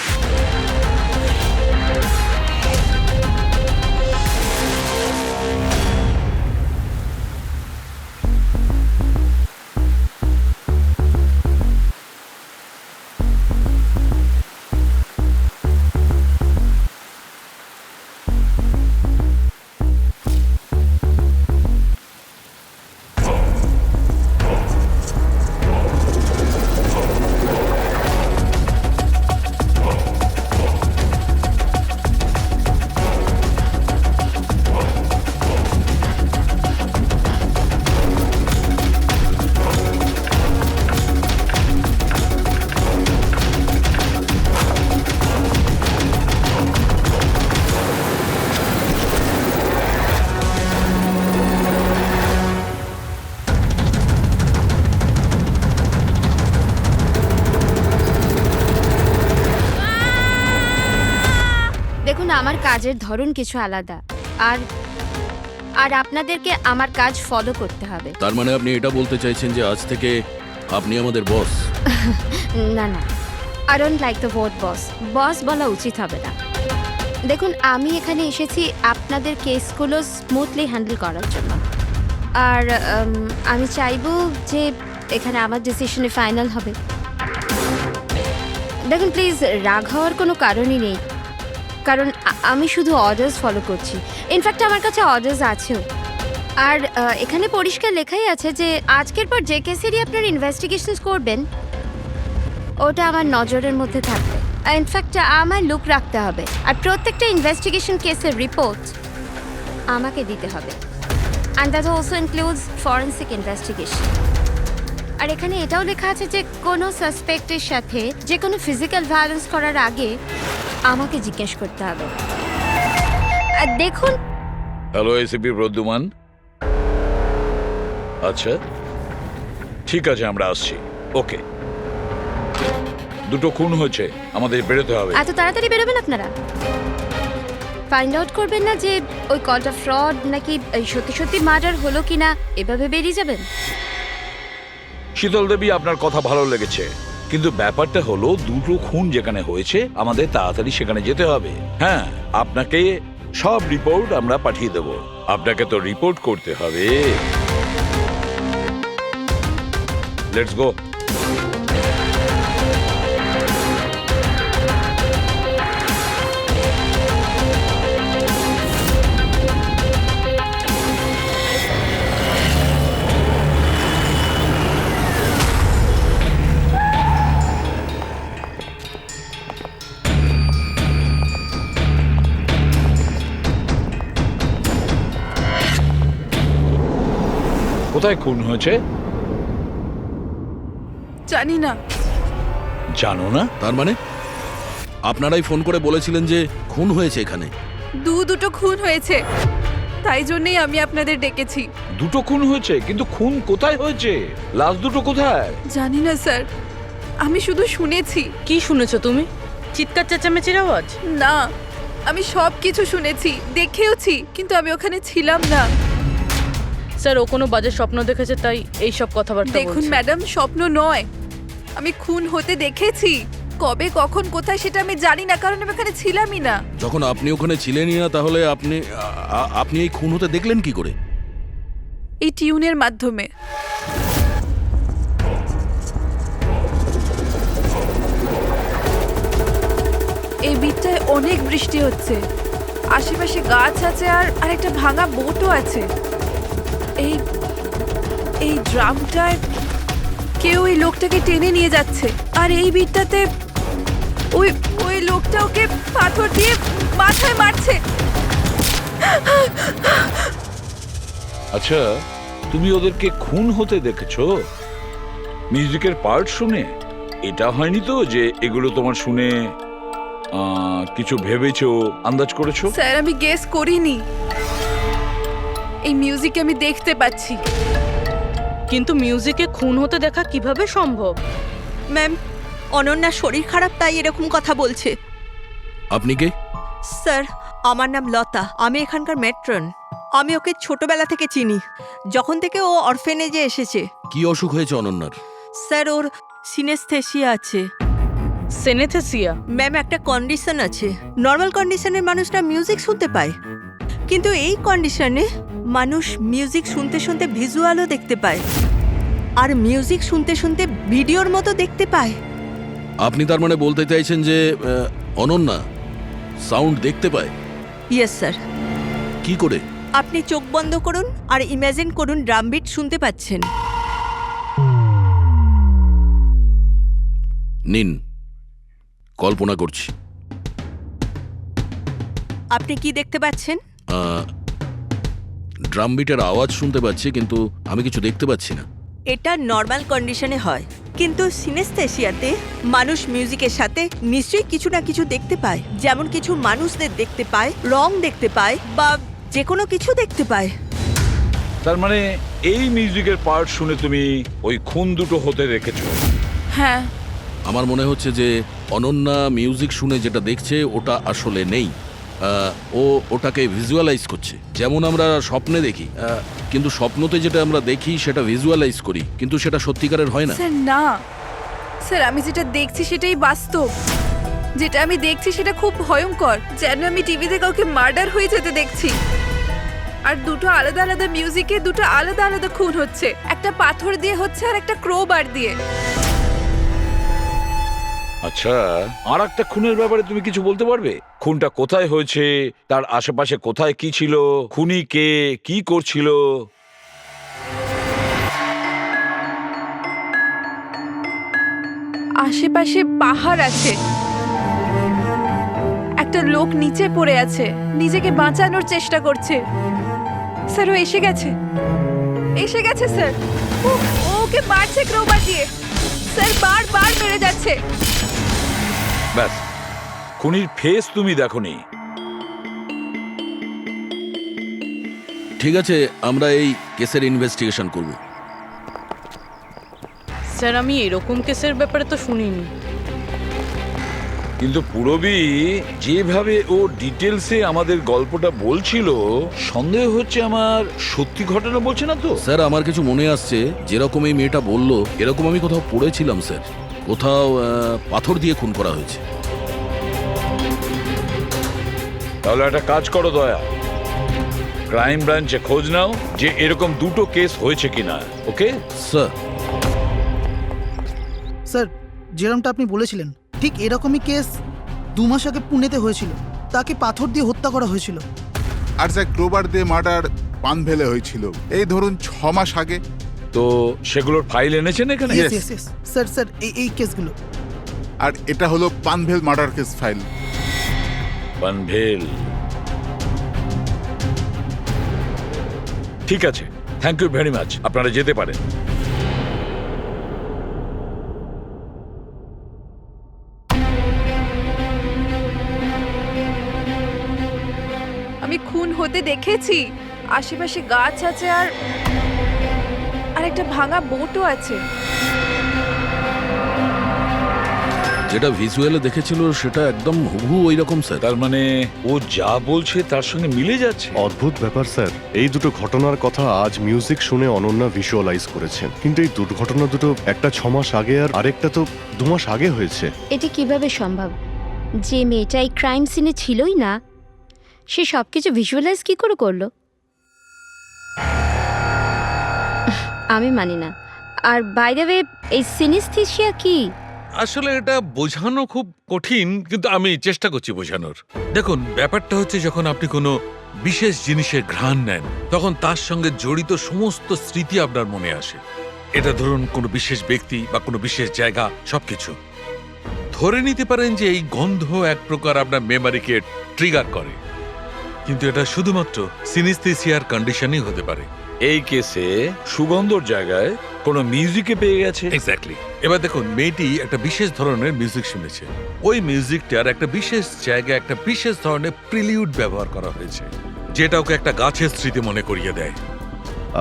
আমার কাজের ধরন কিছু আলাদা, আর আর আপনাদেরকে আমার কাজ ফলো করতে হবে। তার মানে আপনি এটা বলতে চাইছেন যে আজ থেকে আপনি আমাদের বস? না না, I don't like the word boss. Boss বলা উচিত হবে না। দেখুন, আমি এখানে এসেছি আপনাদের কেসগুলো স্মুথলি হ্যান্ডেল করার জন্য, আর আমি চাইবো যে এখানে আমার ডিসিশনে ফাইনাল হবে। দেখুন প্লিজ, রাগ হওয়ার কোনো কারণই নেই, কারণ আমি শুধু অর্ডার্স ফলো করছি। ইনফ্যাক্ট আমার কাছে অর্ডার্স আছেও, আর এখানে পরিষ্কার লেখাই আছে যে আজকের পর যে কেসেরই আপনার ইনভেস্টিগেশন করবেন ওটা আমার নজরের মধ্যে থাকবে। ইনফ্যাক্ট আমার লুক রাখতে হবে, আর প্রত্যেকটা ইনভেস্টিগেশন কেসের রিপোর্ট আমাকে দিতে হবে, and that also includes forensic investigation. আর এখানে এটাও লেখা আছে যে কোনো সাসপেক্টের সাথে যে কোনো ফিজিক্যাল ভায়োলেন্স করার আগে আমাকে জিজ্ঞেস করতে হবে। আর দেখুন, হ্যালো এসিপি প্রদ্যুমান। আচ্ছা ঠিক আছে, আমরা আসছি। ওকে, দুটো খুন হয়েছে, আমাদের বেরোতে হবে। এত তাড়াতাড়ি বেরোবেন আপনারা? ফাইন্ড আউট করবেন না যে ওই কলটা ফ্রড নাকি সত্যি সত্যি মার্ডার হলো কিনা, এভাবে বেরিয়ে যাবেন? শীতল দেবী, আপনার কথা ভালো লেগেছে, কিন্তু ব্যাপারটা হলো দুটো খুন যেখানে হয়েছে আমাদের তাড়াতাড়ি সেখানে যেতে হবে। হ্যাঁ, আপনাকে সব রিপোর্ট আমরা পাঠিয়ে দেব। আপনাকে তো রিপোর্ট করতে হবে। Let's go. কোথায় খুন হয়েছে জানি না। জানো না? তার মানে আপনারাই ফোন করে বলেছিলেন যে খুন হয়েছে এখানে? দুটো খুন হয়েছে, তাই জন্যই আমি আপনাদের ডেকেছি। দুটো খুন হয়েছে, কিন্তু খুন কোথায় হয়েছে? লাশ দুটো কোথায়? জানি না স্যার, আমি শুধু শুনেছি। কি শুনেছো তুমি? চিৎকার চেঁচামেচির আওয়াজ? না, আমি সব কিছু শুনেছি, দেখেওছি, কিন্তু আমি ওখানে ছিলাম না। স্যার, ও কোনো বাজে স্বপ্ন দেখেছে তাই এই সব কথাবার্তা বলছে। দেখুন ম্যাডাম, স্বপ্ন নয়, আমি খুন হতে দেখেছি। কবে, কখন, কোথায় সেটা আমি জানি না, কারণ আমি ওখানে ছিলামই না। যখন আপনি ওখানে ছিলেনই না, তাহলে আপনি এই খুন হতে দেখলেন কি করে? এই টিউনের মাধ্যমে। এই বিটটায় অনেক বৃষ্টি হচ্ছে, আশেপাশে গাছ আছে, আর একটা ভাঙা বোটও আছে। এই ড্রামটায় কেউ এই লোকটাকে টেনে নিয়ে যাচ্ছে, আর এই বিটটাতে ওই লোকটা ওকে পাথর দিয়ে মাথায় মারছে। আচ্ছা, তুমি ওদেরকে খুন হতে দেখেছো মিউজিকের পার্ট শুনে? এটা হয়নি তো যে এগুলো তোমার শুনে কিছু ভেবেছো, আন্দাজ করেছো? স্যার, আমি গেস করিনি। এই মিউজিক আমি দেখতে পাচ্ছি। কিন্তু মিউজিকে খুন হতে দেখা কিভাবে সম্ভব? ম্যাম, অনন্যার শরীর খারাপ তাই এরকম কথা বলছে। আপনি কে? স্যার, আমার নাম লতা, আমি এখানকার ম্যাট্রন। আমি ওকে ছোটবেলা থেকে চিনি, যখন থেকে ও অরফেনেজে এসেছে। কি অসুখ হয়েছে অনন্যার? স্যার, ওর সিনেস্থেসিয়া আছে। সেনেথেসিয়া? ম্যাম, একটা কন্ডিশন আছে। নর্মাল কন্ডিশনের মানুষরা মিউজিক শুনতে পায়, কিন্তু এই কন্ডিশনে মানুষ মিউজিক শুনতে শুনতে ভিজুয়ালও দেখতে পায়, আর মিউজিক শুনতে শুনতে ভিডিওর মতো দেখতে পায়। আপনি তার মানে বলতে চাইছেন যে অনন্যা সাউন্ড দেখতে পায়? Yes sir. কি করে? আপনি চোখ বন্ধ করুন আর ইমাজিন করুন ড্রাম বিট শুনতে পাচ্ছেন। নিন, কল্পনা করছি। আপনি কি দেখতে পাচ্ছেন? ড্রাম বিটের আওয়াজ শুনতে পাচ্ছি, কিন্তু আমি কিছু দেখতে পাচ্ছি না। এটা নর্মাল কন্ডিশনে হয়, কিন্তু সিনেস্থেসিয়াতে মানুষ মিউজিকের সাথে নিশ্চয়ই কিছু না কিছু দেখতে পায়। যেমন কিছু মানুষদের দেখতে পায়, রং দেখতে পায়, বা যে কোনো কিছু দেখতে পায়। তার মানে এই মিউজিকের পার্ট শুনে তুমি ওই খুন দুটো হতে দেখেছো? হ্যাঁ। আমার মনে হচ্ছে যে অনন্যা মিউজিক শুনে যেটা দেখছে ওটা আসলে নেই। ও ওটাকে ভিজুয়ালাইজ করছে, যেমন আমরা স্বপ্নে দেখি। কিন্তু স্বপ্নতে যেটা আমরা দেখি সেটা ভিজুয়ালাইজ করি, কিন্তু সেটা সত্যিকারের হয় না। স্যার না, স্যার আমি যেটা দেখছি সেটাই বাস্তব। যেটা আমি দেখছি সেটা খুব ভয়ঙ্কর, যেন আমি টিভিতে কাউকে মার্ডার হয়ে যেতে দেখছি। আর দুটো আলাদা আলাদা মিউজিকে দুটো আলাদা আলাদা খুন হচ্ছে, একটা পাথর দিয়ে হচ্ছে আর একটা ক্রোবার দিয়ে। আচ্ছা, আর একটা খুনের ব্যাপারে তুমি কিছু বলতে পারবে? খুনটা কোথায় হয়েছে, তার আশেপাশে কোথায় কি ছিল, খুনি কে, কি করছিল? আশেপাশে পাহাড় আছে, একটা লোক নিচে পড়ে আছে, নিজেকে বাঁচানোর চেষ্টা করছে। স্যার ও এসে গেছে, এসে গেছে স্যার। ওকে মারছে ক্রোবার দিয়ে, স্যার বারবার মেরে যাচ্ছে। ব্যাস, খুনির ফেস তুমি দেখোনি। ঠিক আছে, আমরা এই কেসের ইনভেস্টিগেশন করব। স্যার আমি এরকম কেসের ব্যাপারে তো শুনিনি। কিন্তু পুরবী যেভাবে ও ডিটেলসে আমাদের গল্পটা বলছিল, সন্দেহ হচ্ছে আমার সত্যি ঘটনা বলছে না তো। স্যার আমার কিছু মনে আসছে, যেরকম এই মেয়েটা বলল এরকম আমি কোথাও পড়েছিলাম স্যার। কোথাও পাথর দিয়ে খুন করা হয়েছে। তাহলে একটা কাজ করো দয়া, ক্রাইম ব্রাঞ্চে খোঁজ নাও যে এরকম দুটো কেস হয়েছে কিনা। Okay sir. স্যার যেরকমটা আপনি বলেছিলেন ঠিক এরকমই কেস 2 মাস আগে পুনেতে হয়েছিল, তাকে পাথর দিয়ে হত্যা করা হয়েছিল। আর স্যার ক্রোবার দিয়ে মার্ডার পানভেলে হয়েছিল এই ধরুন 6 মাস আগে। তো সেগুলোর ফাইল এনেছেন এখানে? Yes, yes, yes. Sir sir এই কেসগুলো। আর এটা হলো Panvel murder case file. Panvel, ঠিক আছে, থ্যাংক ইউ ভেরি মাচ। আপনারা যেতে পারেন। আমি খুন হতে দেখেছি, আশেপাশে গাছ আছে আর একটা ভাঙা বোটও আছে। যেটা ভিজুয়ালে দেখেছিল সেটা একদম হুবহু ওই রকম স্যার। তার মানে ও যা বলছে তার সঙ্গে মিলে যাচ্ছে। অদ্ভুত ব্যাপার স্যার, এই দুটো ঘটনার কথা আজ মিউজিক শুনে অনন্যা ভিজুয়ালাইজ করেছেন, কিন্তু এই দুর্ঘটনা দুটো একটা 6 মাস আগে আর আরেকটা তো 2 মাস আগে হয়েছে। এটা কিভাবে সম্ভব? যে মেয়েটা এই ক্রাইম সিনে ছিলই না, সে সব কিছু ভিজুয়ালাইজ কি করে করলো? আমি মানি না। আর বাই দ্য ওয়ে, এই সিনেস্থেসিয়া কি? আসলে এটা বোঝানো খুব কঠিন, কিন্তু আমি চেষ্টা করছি বোঝানোর। দেখুন, ব্যাপারটা হচ্ছে যখন আপনি কোনো বিশেষ জিনিসের ঘ্রাণ নেন, তখন তার সঙ্গে জড়িত সমস্ত স্মৃতি আপনার মনে আসে। এটা ধরুন কোনো বিশেষ ব্যক্তি বা কোনো বিশেষ জায়গা, সবকিছু। ধরে নিতে পারেন যে এই গন্ধ এক প্রকার আপনার মেমোরিকে ট্রিগার করে, কিন্তু এটা শুধুমাত্র সিনেস্থেসিয়ার কন্ডিশনই হতে পারে। এই কেসে সুগন্ধর জায়গায় কোনো মিউজিকে পেয়ে গেছে। এক্স্যাক্টলি। এবার দেখুন, মেয়েটি একটা বিশেষ ধরনের মিউজিক শুনেছে। ওই মিউজিকটার একটা বিশেষ জায়গায় একটা বিশেষ ধরনের প্রিলিউড ব্যবহার করা হয়েছে, যেটা ওকে একটা গাছের স্মৃতি মনে করিয়ে দেয়।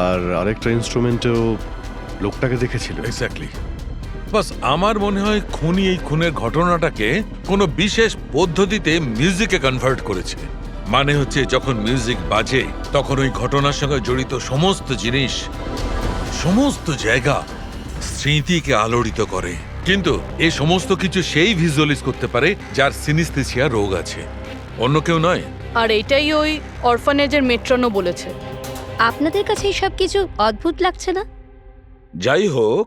আর আরেকটা ইনস্ট্রুমেন্টেও লোকটাকে দেখেছিল। এক্স্যাক্টলি। বাস আমার মনে হয় খুনি এই খুনের ঘটনাটাকে কোনো বিশেষ পদ্ধতিতে মিউজিকে কনভার্ট করেছে। মানে হচ্ছে যখন মিউজিক বাজে তখন ওই ঘটনার সঙ্গে জড়িত সমস্ত জিনিস, সমস্ত জায়গা স্মৃতিকে আলোড়িত করে। কিন্তু এই সমস্ত কিছু সেই ভিজুয়ালাইজ করতে পারে যার সিনেস্থেসিয়া রোগ আছে, অন্য কেউ নয়। আর এটাই ওই অরফানেজের মেট্রনও বলেছে। আপনাদের কাছে সব কিছু অদ্ভুত লাগছে না? যাই হোক,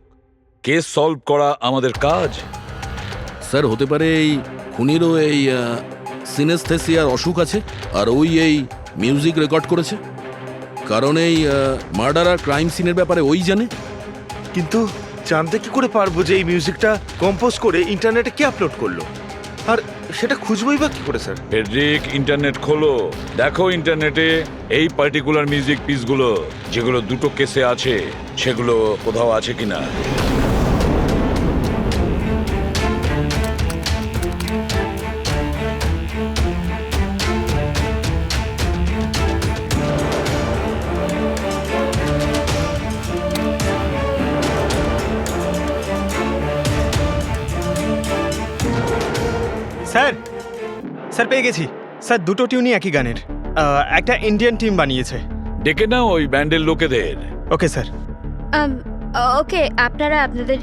কেস সলভ করা আমাদের কাজ। স্যার হতে পারে এই খুনিরও এই সিনেস্থেসিয়ার অসুখ আছে, আর ওই এই মিউজিক রেকর্ড করেছে, কারণ এই মার্ডার আর ক্রাইম সিনের ব্যাপারে ওই জানে। কিন্তু জানতে কি করে পারবো যে এই মিউজিকটা কম্পোজ করে ইন্টারনেটে কে আপলোড করলো? আর সেটা খুঁজবোই বা কি করে স্যার? ফেডরিক, ইন্টারনেট খোলো, দেখো ইন্টারনেটে এই পার্টিকুলার মিউজিক পিসগুলো যেগুলো দুটো কেসে আছে সেগুলো কোথাও আছে কিনা। স্যার, স্যার পেয়ে গেছি। স্যার দুটো টিউনই একই গানের একটা ইন্ডিয়ান টিম বানিয়েছে। ডেকে নাও ওই ব্যান্ডের লোকেদের। Okay sir. ওকে, আপনারা আপনাদের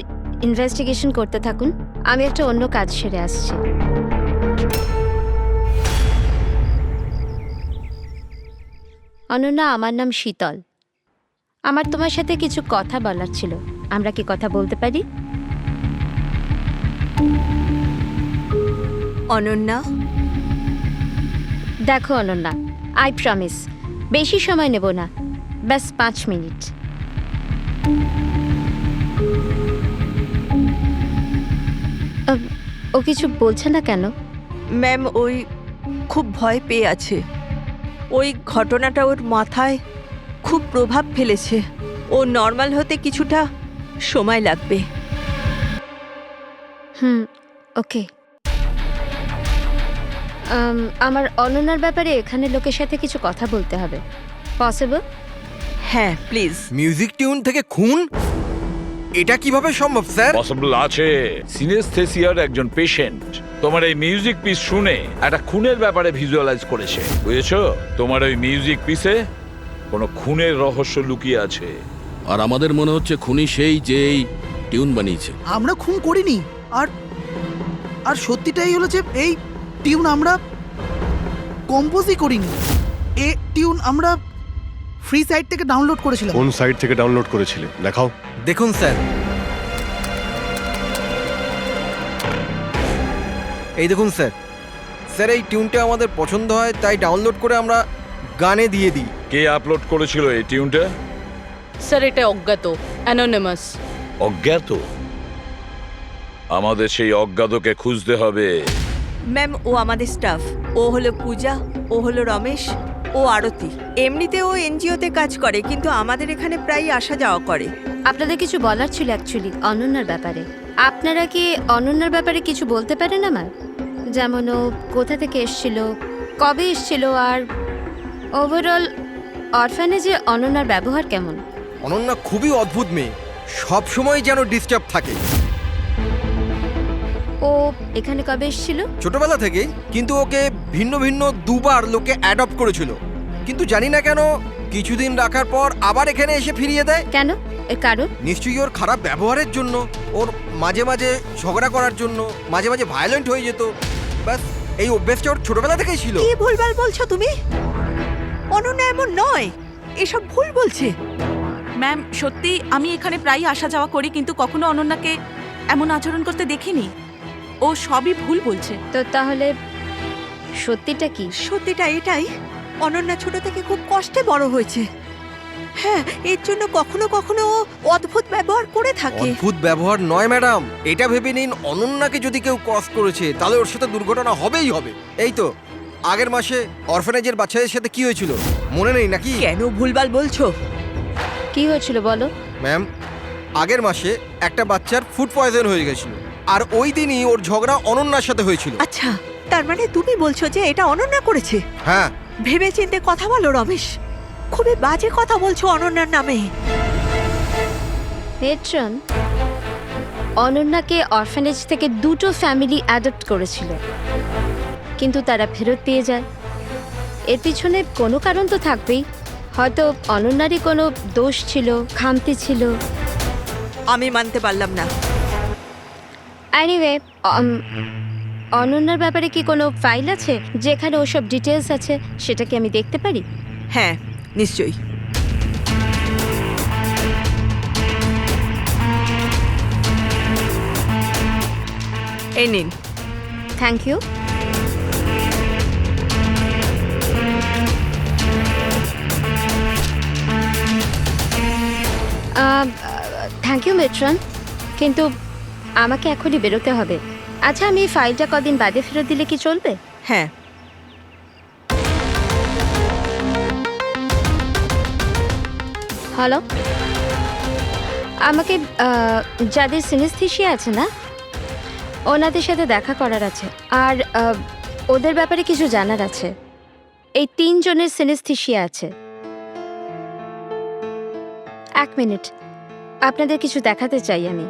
ইনভেস্টিগেশন করতে থাকুন, আমি একটা অন্য কাজ সেরে আসছি। অনন্যা, আমার নাম শীতল। আমার তোমার সাথে কিছু কথা বলার ছিল, আমরা কি কথা বলতে পারি? অনন্যা, দেখো অনন্যা, আই প্রমিস বেশি সময় নেব না, ব্যাস 5 মিনিট। ও কিছু বলছে না কেন? ম্যাম ওই খুব ভয় পেয়ে আছে। ওই ঘটনাটা ওর মাথায় খুব প্রভাব ফেলেছে। ও নর্মাল হতে কিছুটা সময় লাগবে। ওকে। আমার অনন্যার ব্যাপারে এখানে লোকের সাথে কিছু কথা বলতে হবে, পসিবল? হ্যাঁ প্লিজ। মিউজিক টিউন থেকে খুন, এটা কিভাবে সম্ভব স্যার? পসিবল আছে। সিনেস্থেসিয়ার একজন পেশেন্ট তোমার এই মিউজিক পিস শুনে একটা খুনের ব্যাপারে ভিজুয়ালাইজ করেছে, বুঝেছো? তোমার ওই মিউজিক পিসে কোনো খুনের রহস্য লুকিয়ে আছে। আর আমাদের মনে হচ্ছে খুনি সেই যে এই টিউন বানিয়েছে। আমরা খুন করিনি। আর আর সত্যিটাই হলো যে এই টিউন আমরা কম্পোজই করিনি। এই টিউন আমরা ফ্রি সাইট থেকে ডাউনলোড করেছিলাম। কোন সাইট থেকে ডাউনলোড করেছিলে দেখাও। দেখুন স্যার, এই দেখুন স্যার। স্যার এই টিউনটা আমাদের পছন্দ হয় তাই ডাউনলোড করে আমরা গানে দিয়ে দিই। কে আপলোড করেছিল এই টিউনটা? স্যার এটা অজ্ঞাত, অ্যানোনিমাস। অজ্ঞাত? আমাদের সেই অজ্ঞাতকে খুঁজতে হবে। ম্যাম ও আমাদের স্টাফ। ও হলো পূজা, ও হলো রমেশ, ও আরতি। এমনিতে ও এনজিওতে কাজ করে, কিন্তু আমাদের এখানে প্রায় আসা যাওয়া করে। আপনাদের কিছু বলার ছিল অ্যাকচুয়ালি অনন্যার ব্যাপারে। আপনারা কি অনন্যার ব্যাপারে কিছু বলতে পারেন আমার? যেমন ও কোথা থেকে এসেছিল, কবে এসেছিল, আর ওভারঅল অরফানেজে অনন্যার ব্যবহার কেমন? অনন্যা খুবই অদ্ভুত মেয়ে, সব সময় যেন ডিস্টার্ব থাকে। ও এখানে কবে এসেছিল? ছোটবেলা থেকে, কিন্তু ওকে ভিন্ন ভিন্ন দুবার লোকে অ্যাডপ্ট করেছিল, কিন্তু জানি না কেন কিছুদিন রাখার পর আবার এখানে এসে ফিরিয়ে দেয়। কেন? এর কারণ? নিশ্চয়ই ওর খারাপ ব্যবহারের জন্য, ওর মাঝে মাঝে ঝগড়া করার জন্য, মাঝে মাঝে ভায়োলেন্ট হয়ে যেত। ব্যাস এই অভ্যেসটা ওর ছোটবেলা থেকেই ছিল। কি ভুলভাল বলছো তুমি? অনন্যা এমন নয়, এসব ভুল বলছে। ম্যাম সত্যি আমি এখানে প্রায়ই আসা যাওয়া করি, কিন্তু কখনো অনন্যাকে এমন আচরণ করতে দেখিনি। ও সবই ভুল বলছে। তো তাহলে সত্যিটা কি? সত্যিটা এটাই, অনন্যা ছোট থেকে খুব কষ্টে বড় হয়েছে। হ্যাঁ, এর জন্য কখনো কখনো ও অদ্ভুত ব্যবহার করে থাকে। অদ্ভুত ব্যবহার নয় ম্যাডাম, এটা ভেবে নিন অনন্যাকে যদি কেউ ক্রস করেছে তাহলে ওর সাথে দুর্ঘটনা হবেই হবে। এই তো আগের মাসে অরফানেজের বাচ্চাদের সাথে কি হয়েছিল মনে নেই নাকি? কেন ভুলভাল বলছো? কি হয়েছিল বলো। ম্যাম আগের মাসে একটা বাচ্চার ফুড পয়জন হয়ে গেছিল, আর ওই দিনই ওর ঝগড়া অনন্যার সাথে হয়েছিল। আচ্ছা, তার মানে তুমি বলছো যে এটা অনন্যা করেছে? হ্যাঁ। ভেবে চিন্তে কথা বলো রমেশ, খুবই বাজে কথা বলছো অনন্যার নামে। মেট্রন, অনন্যাকে অরফানেজ থেকে 2টো ফ্যামিলি অ্যাডপ্ট করেছিল, কিন্তু তারা ফেরত দিয়ে যায়। এর পিছনে কোনো কারণ তো থাকবেই, হয়তো অনন্যারই কোনো দোষ ছিল, খামতি ছিল। আমি মানতে পারলাম না। এনিওয়ে, অনন্যার ব্যাপারে কি কোনো ফাইল আছে যেখানে ওসব ডিটেলস আছে? সেটা কি আমি দেখতে পারি? হ্যাঁ নিশ্চয়ই। এই নিন। Thank you. Thank you matron, কিন্তু আমাকে এখনই বেরোতে হবে। আচ্ছা, আমি এই ফাইলটা কদিন বাদে ফেরত দিলে কি চলবে? হ্যাঁ। হ্যালো, আমাকে যাদের সিনেস্থেসিয়া আছে না, ওনাদের সাথে দেখা করার আছে, আর ওদের ব্যাপারে কিছু জানার আছে। এই 3 জনের সিনেস্থেসিয়া আছে। 1 মিনিট, আপনাদের কিছু দেখাতে চাই আমি।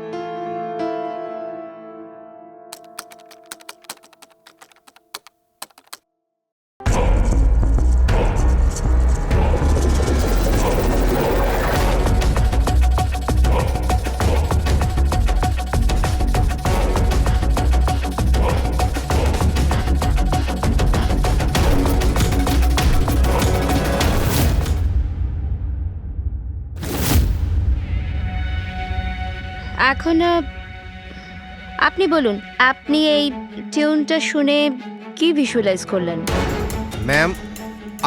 এখন আপনি বলুন, আপনি এই টিউনটা শুনে কি ভিজুয়ালাইজ করলেন? ম্যাম,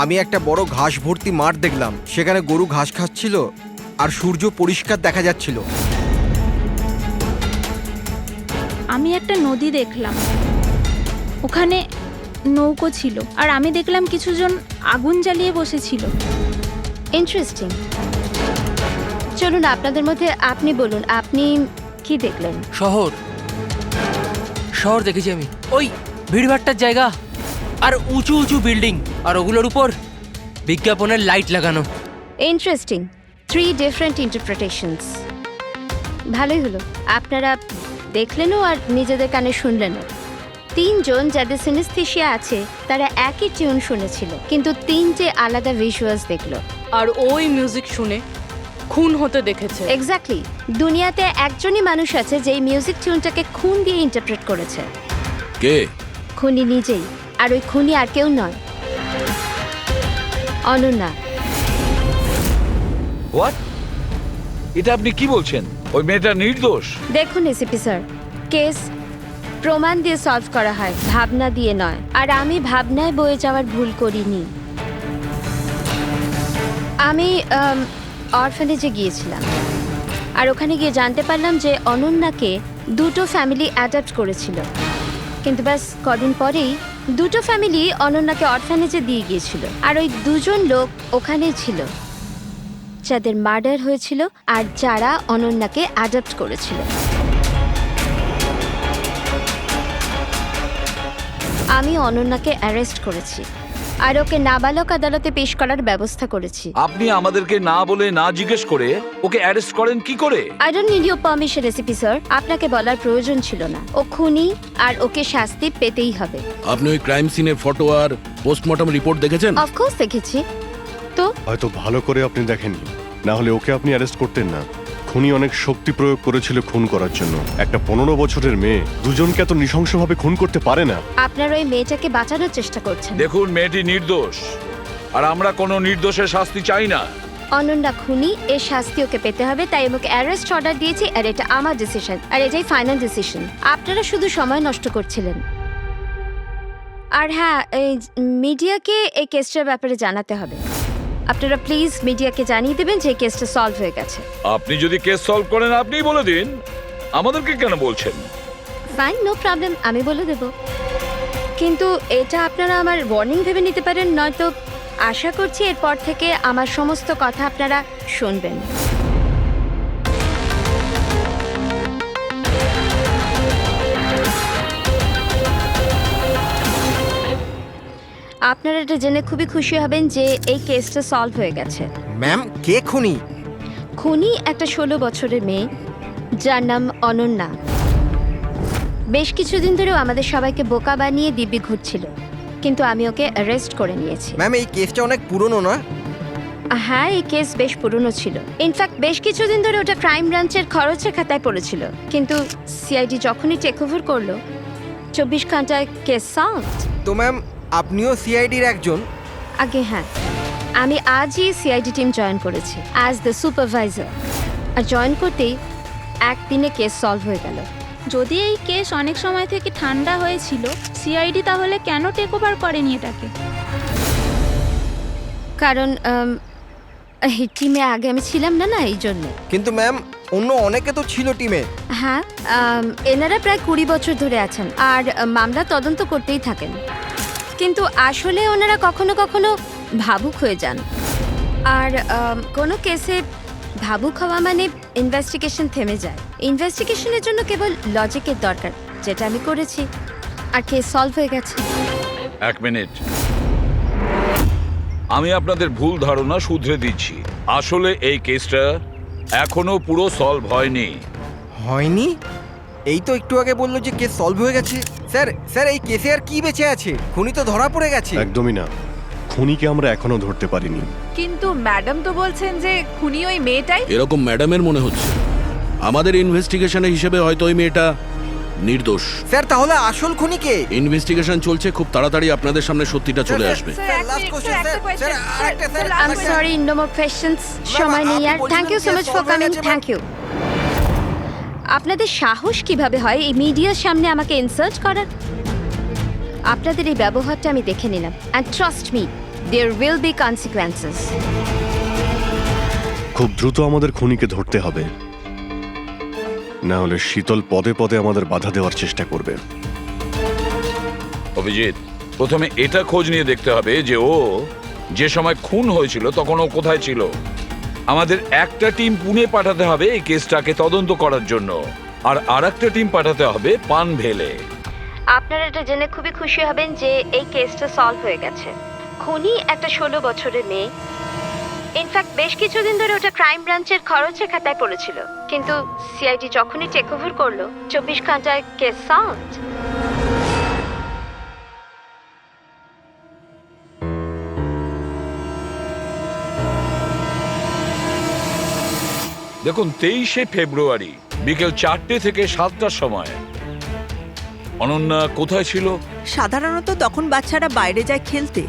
আমি একটা বড় ঘাস ভর্তি মাঠ দেখলাম, সেখানে গরু ঘাস খাচ্ছিল আর সূর্য পরিষ্কার দেখা যাচ্ছিল। আমি একটা নদী দেখলাম, ওখানে নৌকো ছিল আর আমি দেখলাম কিছুজন আগুন জ্বালিয়ে বসেছিল। ইন্টারেস্টিং। চলুন আপনাদের মধ্যে আপনি বলুন, আপনি কি দেখলেন? শহর শহর দেখেছি আমি, ওই ভিড়ভাট্টার জায়গা আর উঁচু উঁচু বিল্ডিং আর ওগুলোর উপর বিজ্ঞাপনের লাইট লাগানো। ইন্টারেস্টিং। 3 different interpretations. ভালোই হলো, আপনারা দেখলেনও আর নিজেদের কানে শুনলেনও। 3 জন যাদের সিনেস্থেশিয়া আছে তারা একই টিউন শুনেছিল, কিন্তু 3টে আলাদা ভিজুয়ালস দেখলো। আর ওই মিউজিক শুনে খুন হতে দেখেছে। এক্স্যাক্টলি। দুনিয়াতে একজনই মানুষ আছে যে মিউজিক টিউনটাকে খুন দিয়ে ইন্টারপ্রেট করেছে। কে? খুনি নিজেই। আর ওই খুনি আর কেউ নয়, অনন্যা। হোয়াট? এটা আপনি কি বলছেন? ওই মেয়েটা নির্দোষ? দেখুন এসিপি স্যার, কেস প্রমাণ দিয়ে সলভ করা হয়, ভাবনা দিয়ে নয়। আর আমি ভাবনায় বয়ে যাওয়ার ভুল করিনি। আমি অরফানেজে গিয়েছিলাম আর ওখানে গিয়ে জানতে পারলাম যে অনন্যাকে 2টো ফ্যামিলি অ্যাডাপ্ট করেছিল, কিন্তু ব্যাস কদিন পরেই 2টো ফ্যামিলি অনন্যাকে অরফানেজে দিয়ে গিয়েছিল। আর ওই 2জন লোক ওখানেই ছিল যাদের মার্ডার হয়েছিল আর যারা অনন্যাকে অ্যাডাপ্ট করেছিল। আমি অনন্যাকে অ্যারেস্ট করেছি আর ওকে নাবালক আদালতে পেশ করার ব্যবস্থা করেছি। আপনি আমাদেরকে না বলে না জিজ্ঞেস করে ওকে অ্যারেস্ট করেন কি করে? I don't need your permission ACP sir, আপনাকে বলার প্রয়োজন ছিল না। ও খুনি আর ওকে শাস্তি পেতেই হবে। আপনি ওই ক্রাইম সিনের ফটো আর পোস্টমর্টম রিপোর্ট দেখেছেন? অফকোর্স দেখেছি। তো হয়তো ভালো করে আপনি দেখেননি, না হলে ওকে আপনি অ্যারেস্ট করতেন না। খুনি অনেক শক্তি প্রয়োগ করেছিল খুন করার জন্য। একটা 15 বছরের মেয়ে 2জনকে এত নৃশংসভাবে খুন করতে পারে না। আপনার ওই মেয়েটাকে বাঁচানোর চেষ্টা করছেন। দেখুন, মেয়েটি নির্দোষ আর আমরা কোনো নির্দোষের শাস্তি চাই না। অনন্যা খুনি, এর শাস্তি ওকে পেতে হবে, তাই আমাকে অ্যারেস্ট অর্ডার দিয়েছি আর এটা আমার ডিসিশন আর এটাই ফাইনাল ডিসিশন। আপনারা শুধু সময় নষ্ট করছিলেন। আর হ্যাঁ, এই মিডিয়াকে এই কেসটার ব্যাপারে জানাতে হবে। আপনারা প্লিজ মিডিয়াকে জানিয়ে দেবেন যে কেসটা সলভ হয়ে গেছে। আপনি যদি কেস সলভ করেন আপনিই বলে দিন, আমাদেরকে কেন বলছেন? ফাইন, নো প্রবলেম, আমি বলে দেব। কিন্তু এটা আপনারা আমার ওয়ার্নিং ভেবে নিতে পারেন, নয়তো আশা করছি এরপর থেকে আমার সমস্ত কথা আপনারা শুনবেন। আপনারা এটা জেনে খুবই খুশি হবেন যে এই কেসটা সলভ হয়ে গেছে। ম্যাম, কে খুনি? খুনি একটা 16 বছরের মেয়ে যার নাম অনন্যা। বেশ কিছুদিন ধরেও আমাদের সবাইকে বোকা বানিয়ে দিব্যি ঘুরছিল, কিন্তু আমি ওকে অ্যারেস্ট করে নিয়েছি। ম্যাম, এই কেসটা অনেক পুরনো না? হ্যাঁ, এই কেস বেশ পুরনো ছিল। ইনফ্যাক্ট বেশ কিছুদিন ধরে ওটা ক্রাইম ব্রাঞ্চের খরচের খাতায় পড়েছিল, কিন্তু সিআইডি যখনই টেক ওভার করলো 24 ঘন্টায় কেস সলভ। তো ম্যাম, আপনিও সিআইডির একজন? আগে হ্যাঁ, আমি আজই সিআইডি টিম জয়েন করেছি অ্যাজ দ্য সুপারভাইজার। আর জয়েন করতেই একদিনে কেস সলভ হয়ে গেল। যদি এই কেস অনেক সময় থেকে ঠান্ডা হয়েছিল, সিআইডি তাহলে কেন টেক ওভার করেনি এটাকে? কারণ এই টিমে আগে আমি ছিলাম না, এই জন্য। কিন্তু ম্যাম, অন্য অনেকে তো ছিল টিমে। হ্যাঁ, এনারা প্রায় 20 বছর ধরে আছেন আর মামলা তদন্ত করতেই থাকেন, কিন্তু আসলে ওনারা কখনো কখনো ভাবুক হয়ে যান। আর কোনো কেসে ভাবুক হওয়া মানে ইনভেস্টিগেশন থেমে যায়। ইনভেস্টিগেশনের জন্য কেবল লজিকের দরকার, যেটা আমি করেছি, আর কেস সলভ হয়ে গেছে। এক মিনিট, আমি আপনাদের ভুল ধারণা শুধরে দিচ্ছি। আসলে এই কেসটা এখনো পুরো সলভ হয়নি। হয়নি? এই তো একটু আগে বললো যে কেস সলভ হয়ে গেছে। স্যার স্যার, এই কেসে আর কি বেঁচে আছে? খুনি তো ধরা পড়ে গেছে। একদমই না, খুনিকে আমরা এখনো ধরতে পারিনি। কিন্তু ম্যাডাম তো বলছেন যে খুনি ওই মেয়েটাই। এরকম ম্যাডামের মনে হচ্ছে। আমাদের ইনভেস্টিগেশনের হিসেবে হয়তো ওই মেয়েটা নির্দোষ। স্যার, তাহলে আসল খুনি কে? ইনভেস্টিগেশন চলছে, খুব তাড়াতাড়ি আপনাদের সামনে সত্যিটা চলে আসবে। I am sorry, no more questions. সময় নেই আর। Thank you so much for coming. Thank you. আপনাদের সাহস কিভাবে হয় এই মিডিয়ার সামনে আমাকে ইনসাল্ট করার? আপনাদের এই ব্যবহারটা আমি দেখে নিলাম, and trust me, there will be consequences. খুব দ্রুত আমাদের খুনিকে ধরতে হবে, না হলে শীতল পদে পদে আমাদের বাধা দেওয়ার চেষ্টা করবে। অভিজিৎ, প্রথমে এটা খোঁজ নিয়ে দেখতে হবে যে ও যে সময় খুন হয়েছিল তখন ও কোথায় ছিল। আমাদের একটা টিম পুনে পাঠাতে হবে এই কেসটাকে তদন্ত করার জন্য, আর আরেকটা টিম পাঠাতে হবে পানভেলে। আপনারা এটা জেনে খুবই খুশি হবেন যে এই কেসটা সলভ হয়ে গেছে। খুনি একটা 16 বছরের মেয়ে। ইনফ্যাক্ট বেশ কিছুদিন ধরে ওটা ক্রাইম ব্রাঞ্চের খরচের খাতায় পড়েছিল, কিন্তু সিআইডি যখনই টেক ওভার করলো 24 ঘন্টায় কেস সলভড। দেখুন, 23শে ফেব্রুয়ারি বিকেল 4টে থেকে 7টার সময় অনন্যা কোথায় ছিল? সাধারণত তখন বাচ্চারা বাইরে যায় খেলতে,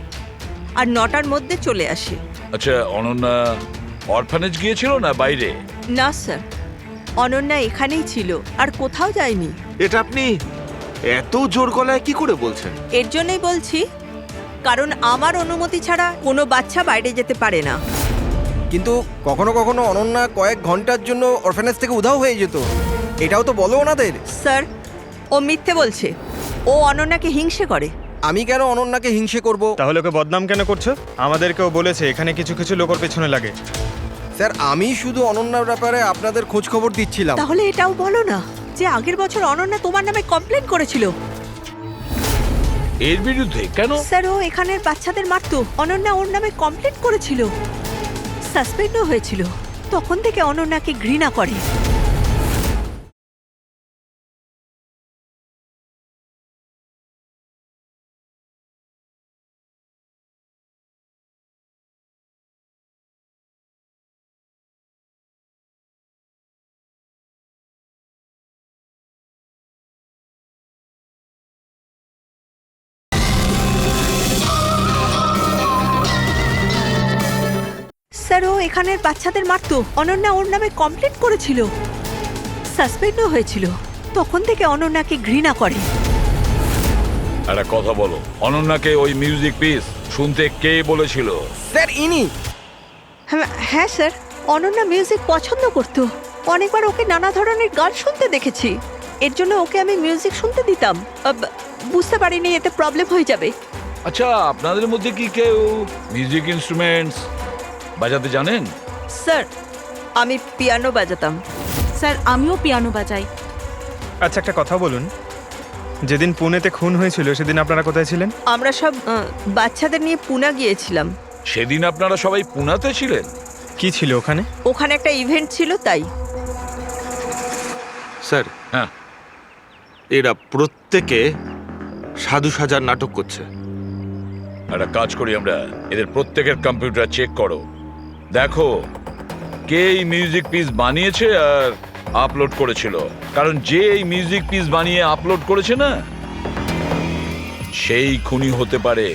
আর 9টার মধ্যে চলে আসে। আচ্ছা, অনন্যা অরফানেজ গিয়েছিল না বাইরে? না স্যার, অনন্যা এখানেই ছিল আর কোথাও যায়নি। এটা আপনি এত জোর গলায় কি করে বলছেন? এর জন্যই বলছি, কারণ আমার অনুমতি ছাড়া কোনো বাচ্চা বাইরে যেতে পারে না। কিন্তু কখনো কখনো অনন্যা কয়েক ঘন্টার জন্য অরফানেজ থেকে উধাও হয়ে যেত, এটাও তো বলো ওনাদের। স্যার, ও মিথ্যে বলছে। ও অনন্যাকে হিংসে করে। আমি কেন অনন্যাকে হিংসে করব? তাহলে ওকে বদনাম কেন করছো? আমাদেরকেও বলেছে এখানে কিছু কিছু লোকের পেছনে লাগে। স্যার, আমি শুধু অনন্যার ব্যাপারে আপনাদের খোঁজ খবর দিচ্ছিলাম। তাহলে এটাও বলো না যে আগের বছর অনন্যা তোমার নামে কমপ্লেন করেছিল। এর বিরুদ্ধে কেন? স্যার, ও এখানের বাচ্চাদের মারতো। অনন্যা ওর নামে কমপ্লেন করেছিল, সাসপেন্ডও হয়েছিল। তখন থেকে অনন্যাকে ঘৃণা করে। স্যার, ও এখানের বাচ্চাদের মারতো। অনন্যা ওর নামে কমপ্লেন করেছিল, সাসপেন্ডও হয়েছিল। তখন থেকে অনন্যাকে ঘৃণা করে। একটা কথা বলো, অনন্যাকে ওই মিউজিক পিস শুনতে কে বলেছিল? স্যার, ইনি। হ্যাঁ স্যার, অনন্যা মিউজিক পছন্দ করত। অনেকবার ওকে নানা ধরনের গান শুনতে দেখেছি। এর জন্য ওকে আমি মিউজিক শুনতে দিতাম। বুঝতে পারিনি এতে প্রবলেম হয়ে যাবে। আচ্ছা, আপনাদের মধ্যে কি কেউ মিউজিক ইনস্ট্রুমেন্টস বাজাতে জানেন? স্যার, আমি পিয়ানো বাজাতাম। স্যার, আমিও পিয়ানো বাজাই। আচ্ছা, একটা কথা বলুন, যেদিন পুনেতে খুন হয়েছিল সেদিন আপনারা কোথায় ছিলেন? আমরা সব বাচ্চাদের নিয়ে পুনা গিয়েছিলাম। সেদিন আপনারা সবাই পুনাতে ছিলেন? কি ছিল ওখানে? ওখানে একটা ইভেন্ট ছিল, তাই। স্যার, হ্যাঁ, এরা প্রত্যেকে সাধু সাজার নাটক করছে। একটা কাজ করি আমরা, এদের প্রত্যেকের কম্পিউটার চেক করো, দেখো কে এই মিউজিক পিস বানিয়েছে আর আপলোড করেছিল। কারণ যে এই মিউজিক পিস বানিয়ে আপলোড করেছে না, সেই খুনি হতে পারে।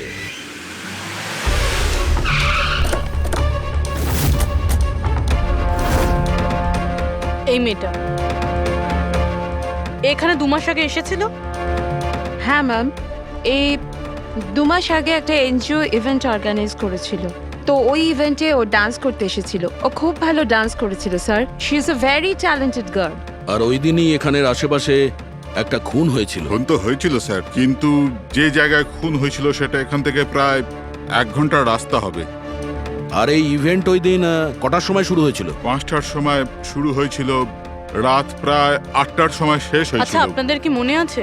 এই মেয়েটা এখানে 2 মাস আগে এসেছিল। হ্যাঁ ম্যাম, এই 2 মাস আগে একটা এনজিও ইভেন্ট অর্গানাইজ করেছিল, তো ওই ইভেন্টে ও ডান্স করতে এসেছিল। ও খুব ভালো ডান্স করেছিল sir. She is a very talented girl. আর ওই দিনই এখানের আশেপাশে একটা খুন হয়েছিল। খুন তো হয়েছিল স্যার, কিন্তু যে জায়গায় খুন হয়েছিল সেটা এখান থেকে প্রায় 1 ঘন্টার রাস্তা হবে। আর এই ইভেন্ট ওই দিন কটার সময় শুরু হয়েছিল? 5টার সময় শুরু হয়েছিল, রাত প্রায় 8টার সময় শেষ আচ্ছা, হয়েছিল। আপনাদের কি মনে আছে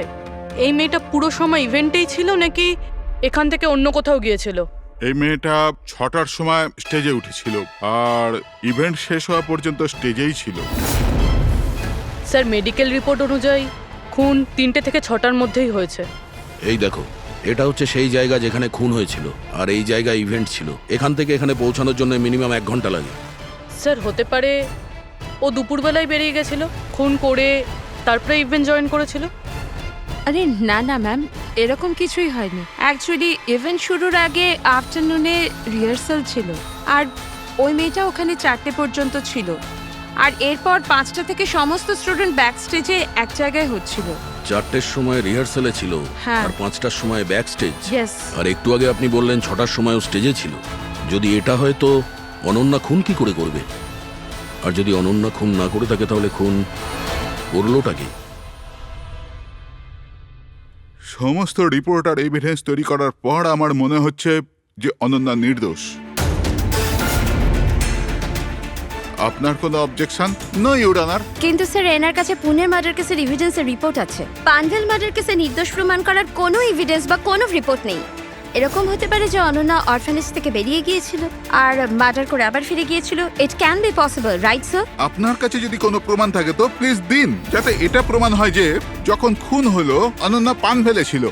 এই মেয়েটা পুরো সময় ইভেন্টেই ছিল নাকি এখান থেকে অন্য কোথাও গিয়েছিল? এই মেয়েটা 6টার সময় স্টেজে উঠেছিল, আর ইভেন্ট শেষ হওয়া পর্যন্ত স্টেজেই ছিল। স্যার, মেডিকেল রিপোর্ট অনুযায়ী খুন 3টে থেকে 6টার মধ্যেই হয়েছে। এই দেখো, এটা হচ্ছে সেই জায়গা যেখানে খুন হয়েছিল, আর এই জায়গায় ইভেন্ট ছিল। এখান থেকে এখানে পৌঁছানোর জন্য মিনিমাম 1 ঘন্টা লাগে। স্যার, হতে পারে ও দুপুরবেলায় বেরিয়ে গেছিল, খুন করে তারপরে ইভেন্ট জয়েন করেছিল। আরে না না ম্যাম, এরকম কিছুই হয়নি। অ্যাকচুয়ালি ইভেন্ট শুরুর আগে আফটারনুনে রিহার্সাল ছিল, আর ওই মেয়েটা ওখানে 4টে পর্যন্ত ছিল। আর এরপর 5টা থেকে সমস্ত স্টুডেন্ট ব্যাক স্টেজে এক জায়গায় হচ্ছিল। 4টের সময় রিহার্সালে ছিল, হ্যাঁ। আর 5টার সময় ব্যাক স্টেজ। Yes. আর একটু আগে আপনি বললেন 6টার সময়ও স্টেজে ছিল। যদি এটা হয় তো অনন্যা খুন কি করে করবে? আর যদি অনন্যা খুন না করে থাকে তাহলে খুন করলোটা কি? সমস্ত রিপোর্ট আর এভিডেন্স তৈরি করার পর আমার মনে হচ্ছে যে অনন্যা নির্দোষ। আপনার কোনো অবজেকশন? No your honour. কিন্তু স্যার এনার কাছে পুনের মার্ডার কেসের এভিডেন্সের রিপোর্ট আছে। পানভেল মার্ডার কেসে নির্দোষ প্রমাণ করার কোনো এভিডেন্স বা কোনো রিপোর্ট নেই। এরকম হতে পারে যে অনন্যা অরফানেজ থেকে বেরিয়ে গিয়েছিল আর মার্ডার করে আবার ফিরে গিয়েছিল। It can be possible, right sir? আপনার কাছে যদি কোনো প্রমাণ থাকে তো প্লিজ দিন, যাতে এটা প্রমাণ হয় যে যখন খুন হলো অনন্যা পানভেলে ছিল।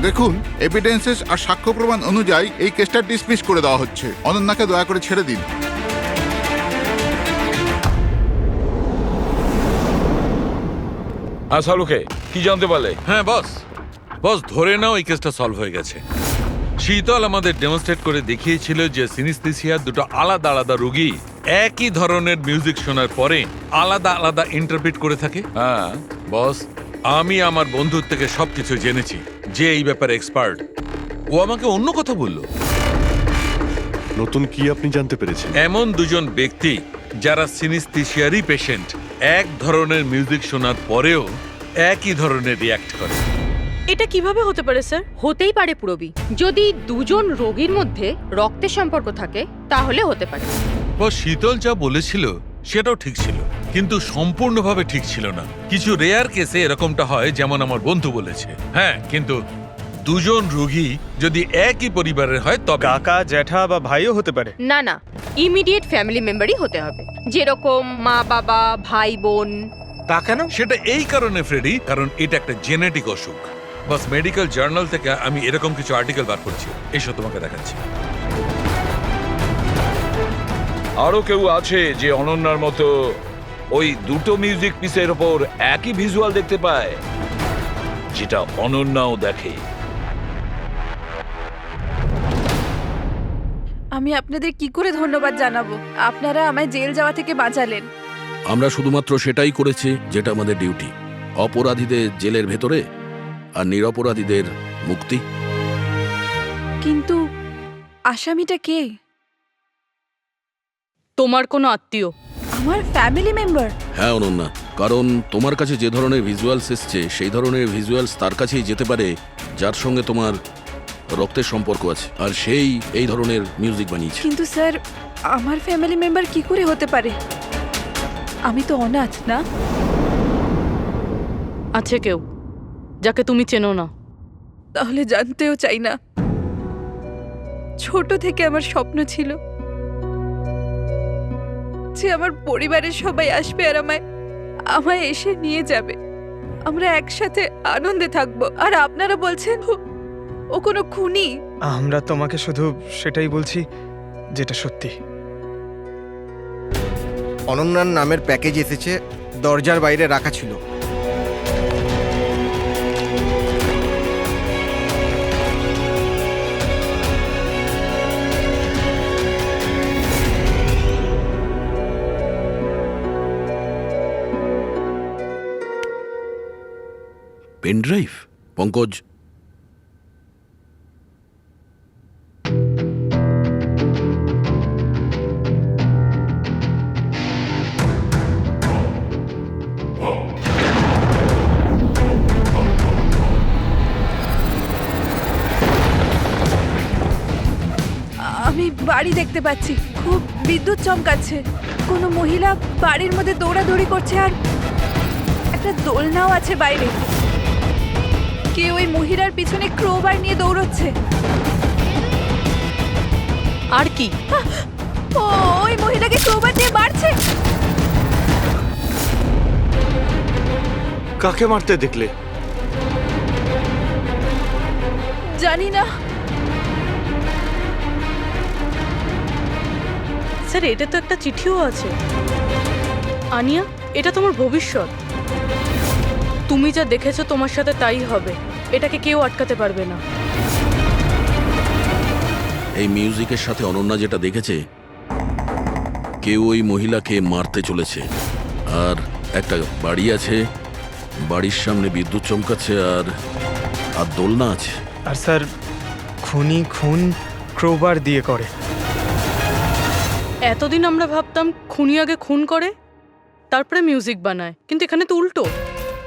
দেখুন, এভিডেন্সেস আর সাক্ষ্য প্রমাণ অনুযায়ী এই কেসটা ডিসমিস করে দেওয়া হচ্ছে। অনন্যাকে দয়া করে ছেড়ে দিন। হ্যাঁ সালুকে, কি জানতে পারলে? হ্যাঁ বস, বস ধরে নাও এই কেসটা সলভ হয়ে গেছে। শীতল আমাদের ডেমনস্ট্রেট করে দেখিয়েছিল যে সিনিস্থেসিয়ার দুটো আলাদা আলাদা রোগী একই ধরনের মিউজিক শোনার পরে আলাদা আলাদা ইন্টারপ্রিট করে থাকে। হ্যাঁ বস, আমি আমার বন্ধুর থেকে সবকিছু জেনেছি, যে এই ব্যাপারে এক্সপার্ট। ও আমাকে অন্য কথা বললো। নতুন কি আপনি জানতে পেরেছেন? এমন দুজন ব্যক্তি যারা সিনিস্থেসিয়ারই পেশেন্ট, এক ধরনের মিউজিক শোনার পরেও একই ধরনের রিয়্যাক্ট করে। এটা কিভাবে হতে পারে স্যার? হতেই পারে পুরবি। যদি দুজন রোগীর মধ্যে রক্তের সম্পর্ক থাকে তাহলে হতে পারে। বস, শীতল যা বলেছিল সেটাও ঠিক ছিল, কিন্তু সম্পূর্ণভাবে ঠিক ছিল না। কিছু রেয়ার কেসে এরকমটা হয়, যেমন আমার বন্ধু বলেছে। হ্যাঁ, কিন্তু দুজন রোগী যদি একই পরিবারের হয় তবে কাকা, জ্যাঠা বা ভাইও হতে পারে। না না, ইমিডিয়েট ফ্যামিলি মেম্বারই হতে হবে, যেরকম মা বাবা, ভাই বোন। তা কেন? সেটা এই কারণে ফ্রেডি, কারণ এটা একটা জেনেটিক অসুখ। বাস মেডিকেল জার্নাল থেকে আমি এরকম কিছু আর্টিকেল বার করছি, এসব তোমাকে দেখাচ্ছি। আরো কেউ আছে যে অনন্যার মতো ওই দুটো মিউজিক পিসের ওপর একই ভিজুয়াল দেখতে পায়, যেটা অনন্যাও দেখে? আমি আপনাদের কি করে ধন্যবাদ জানাবো? আপনারা আমায় জেল যাওয়া থেকে বাঁচালেন। আমরা শুধুমাত্র সেটাই করেছি যেটা আমাদের ডিউটি, অপরাধীদের জেলের ভেতরে আর নিরপরাধীদের মুক্তি। কিন্তু আসামিটা কে? তোমার কোনো আত্মীয়। আমার ফ্যামিলি মেম্বার? হ্যাঁ অনন্যা, কারণ তোমার কাছে যে ধরনের ভিজুয়ালস এসছে সেই ধরনের ভিজুয়ালস তার কাছেই যেতে পারে যার সঙ্গে তোমার রক্তের সম্পর্ক আছে, আর সেই এই ধরনের মিউজিক বানিয়েছে। কিন্তু স্যার, আমার ফ্যামিলি মেম্বার কি করে হতে পারে? আমি তো অনাথ, না? আছে কেউ যাকে তুমি চেনো না? তাহলে জানতেও চাই না। ছোট থেকে আমার স্বপ্ন ছিল যে আমার পরিবারের সবাই আসবে আর আমায় এসে নিয়ে যাবে, আমরা একসাথে আনন্দে থাকবো। আর আপনারা বলছেন ও কোনো খুনি? আমরা তোমাকে শুধু সেটাই বলছি যেটা সত্যি। অনন্যার নামের প্যাকেজ এসেছে, দরজার বাইরে রাখা ছিল। Pen drive? পঙ্কজ, আমি বাড়ি দেখতে পাচ্ছি, খুব বিদ্যুৎ চমকাচ্ছে। কোনো মহিলা বাড়ির মধ্যে দৌড়াদৌড়ি করছে আর একটা দোলনাও আছে বাইরে। কেউ ওই মহিলার পিছনে ক্রোবার নিয়ে দৌড়চ্ছে। আর কি? ওই মহিলাকে ক্রোবার দিয়ে মারছে। কাকে মারতে দেখলে? জানি না স্যার, এটা তো একটা চিঠিও আছে। আনিয়া, এটা তোমার ভবিষ্যৎ। তুমি যা দেখেছো তোমার সাথে তাই হবে, এটাকে কেউ আটকাতে পারবে না। এই মিউজিকের সাথে অনন্যা যেটা দেখেছে কেউ ওই মহিলাকে মারতে চলেছে। আর একটা বাড়ি আছে, বাড়ির সামনে বিদ্যুৎ চমকাচ্ছে, আর দোলনা আছে। আর স্যার খুনি খুন ক্রোবার দিয়ে করে। এতদিন আমরা ভাবতাম খুনি আগে খুন করে তারপরে মিউজিক বানায়, কিন্তু এখানে তো উল্টো।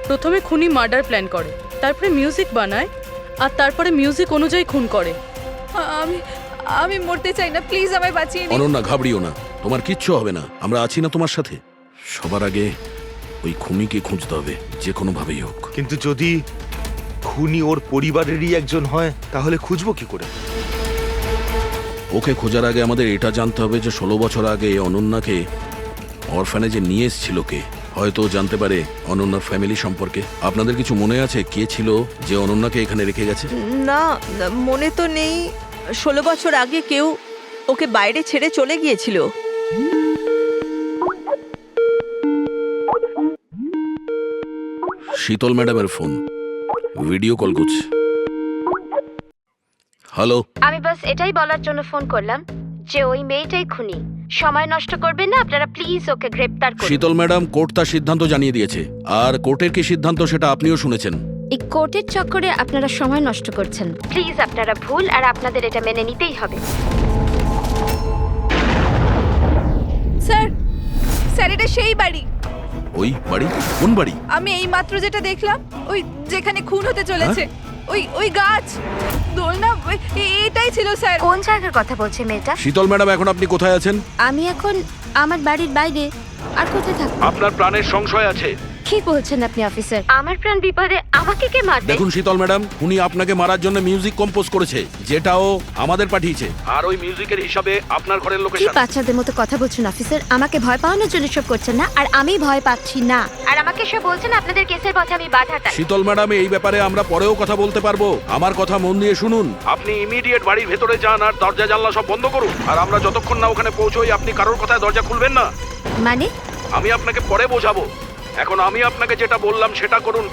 প্রথমে খুনি মার্ডার প্ল্যান করে, তারপরে মিউজিক বানায়, আর তারপরে মিউজিক অনুযায়ী খুন করে। আমি আমি মরতে চাই না, প্লিজ আমায় বাঁচিয়ে নিন। অনন্যা, ঘাবড়িও না, তোমার কিচ্ছু হবে না, আমরা আছি না তোমার সাথে। সবার আগে ওই খুনিকে খুঁজতে হবে, যে কোনো ভাবেই হোক। কিন্তু যদি খুনি ওর পরিবারেরই একজন হয় তাহলে খুঁজবো কি করে? ওকে খোঁজার আগে আমাদের এটা জানতে হবে যে 16 বছর আগে অনন্যাকে অরফানেজে নিয়ে এসেছিল কে। হয়তো জানতে পারে অনন্যার ফ্যামিলি সম্পর্কে। আপনাদের কিছু মনে আছে কে ছিল যে অনন্যাকে এখানে রেখে গেছে? না, মনে তো নেই। 16 বছর আগে কেউ ওকে বাইরে ছেড়ে চলে গিয়েছিল। শীতল ম্যাডামের ফোন, ভিডিও কল করছে। হ্যালো, আমি বাস এটাই বলার জন্য ফোন করলাম যে ওই মেয়েটাই খুনি। সময় নষ্ট করবেন না আপনারা, প্লিজ ওকে গ্রেপ্তার করুন। শীতল ম্যাডাম, কোর্ট তার সিদ্ধান্ত জানিয়ে দিয়েছে, আর কোর্টের কি সিদ্ধান্ত সেটা আপনিও শুনেছেন। এই কোর্টের চক্করে আপনারা সময় নষ্ট করছেন। প্লিজ আপনারা ভুল, আর আপনাদের এটা মেনে নিতেই হবে। স্যার, স্যার এটা সেই বাড়ি। ওই বাড়ি? কোন বাড়ি? আমি এই মাত্র যেটা দেখলাম, ওই যেখানে খুন হতে চলেছে, ওই ওই গাছ, দোলনা, এটাই ছিল স্যার। কোন জায়গার কথা বলছে মেয়েটা? শীতল ম্যাডাম, এখন আপনি কোথায় আছেন? আমি এখন আমার বাড়ির বাইরে। আর কোথায় থাকবো? আপনার প্রাণের সংশয় আছে। কি বলছেন আপনি অফিসার? আমার প্রাণ বিপদে, আমাকে কে মারবে? দেখুন শীতল ম্যাডাম, উনি আপনাকে মারার জন্য মিউজিক কম্পোজ করেছে, যেটাও আমাদের পাঠিয়েছে, আর ওই মিউজিকের হিসাবে আপনার ঘরের কি লোকেশন। বাচ্চাদের মতো কথা বলছেন অফিসার? আমাকে ভয় পাওয়ানোর জন্য সব করছেন না, আর আমি ভয় পাচ্ছি না। আর আমাকে সব বলছেন আপনাদের কেসের পথে আমি বাধা দেই। শীতল ম্যাডাম, এই ব্যাপারে আমরা পরেও কথা বলতে পারবো। আমার কথা মন দিয়ে শুনুন। আপনি ইমিডিয়েট বাড়ির ভেতরে যান আর দরজা জানলা সব বন্ধ করুন। আর আমরা যতক্ষণ না ওখানে পৌঁছই, আপনি কারোর কথায় দরজা খুলবেন না। মানে? আমি আপনাকে পরে বোঝাবো, এখন আমি আপনাকে যেটা বললাম সেটা করুন।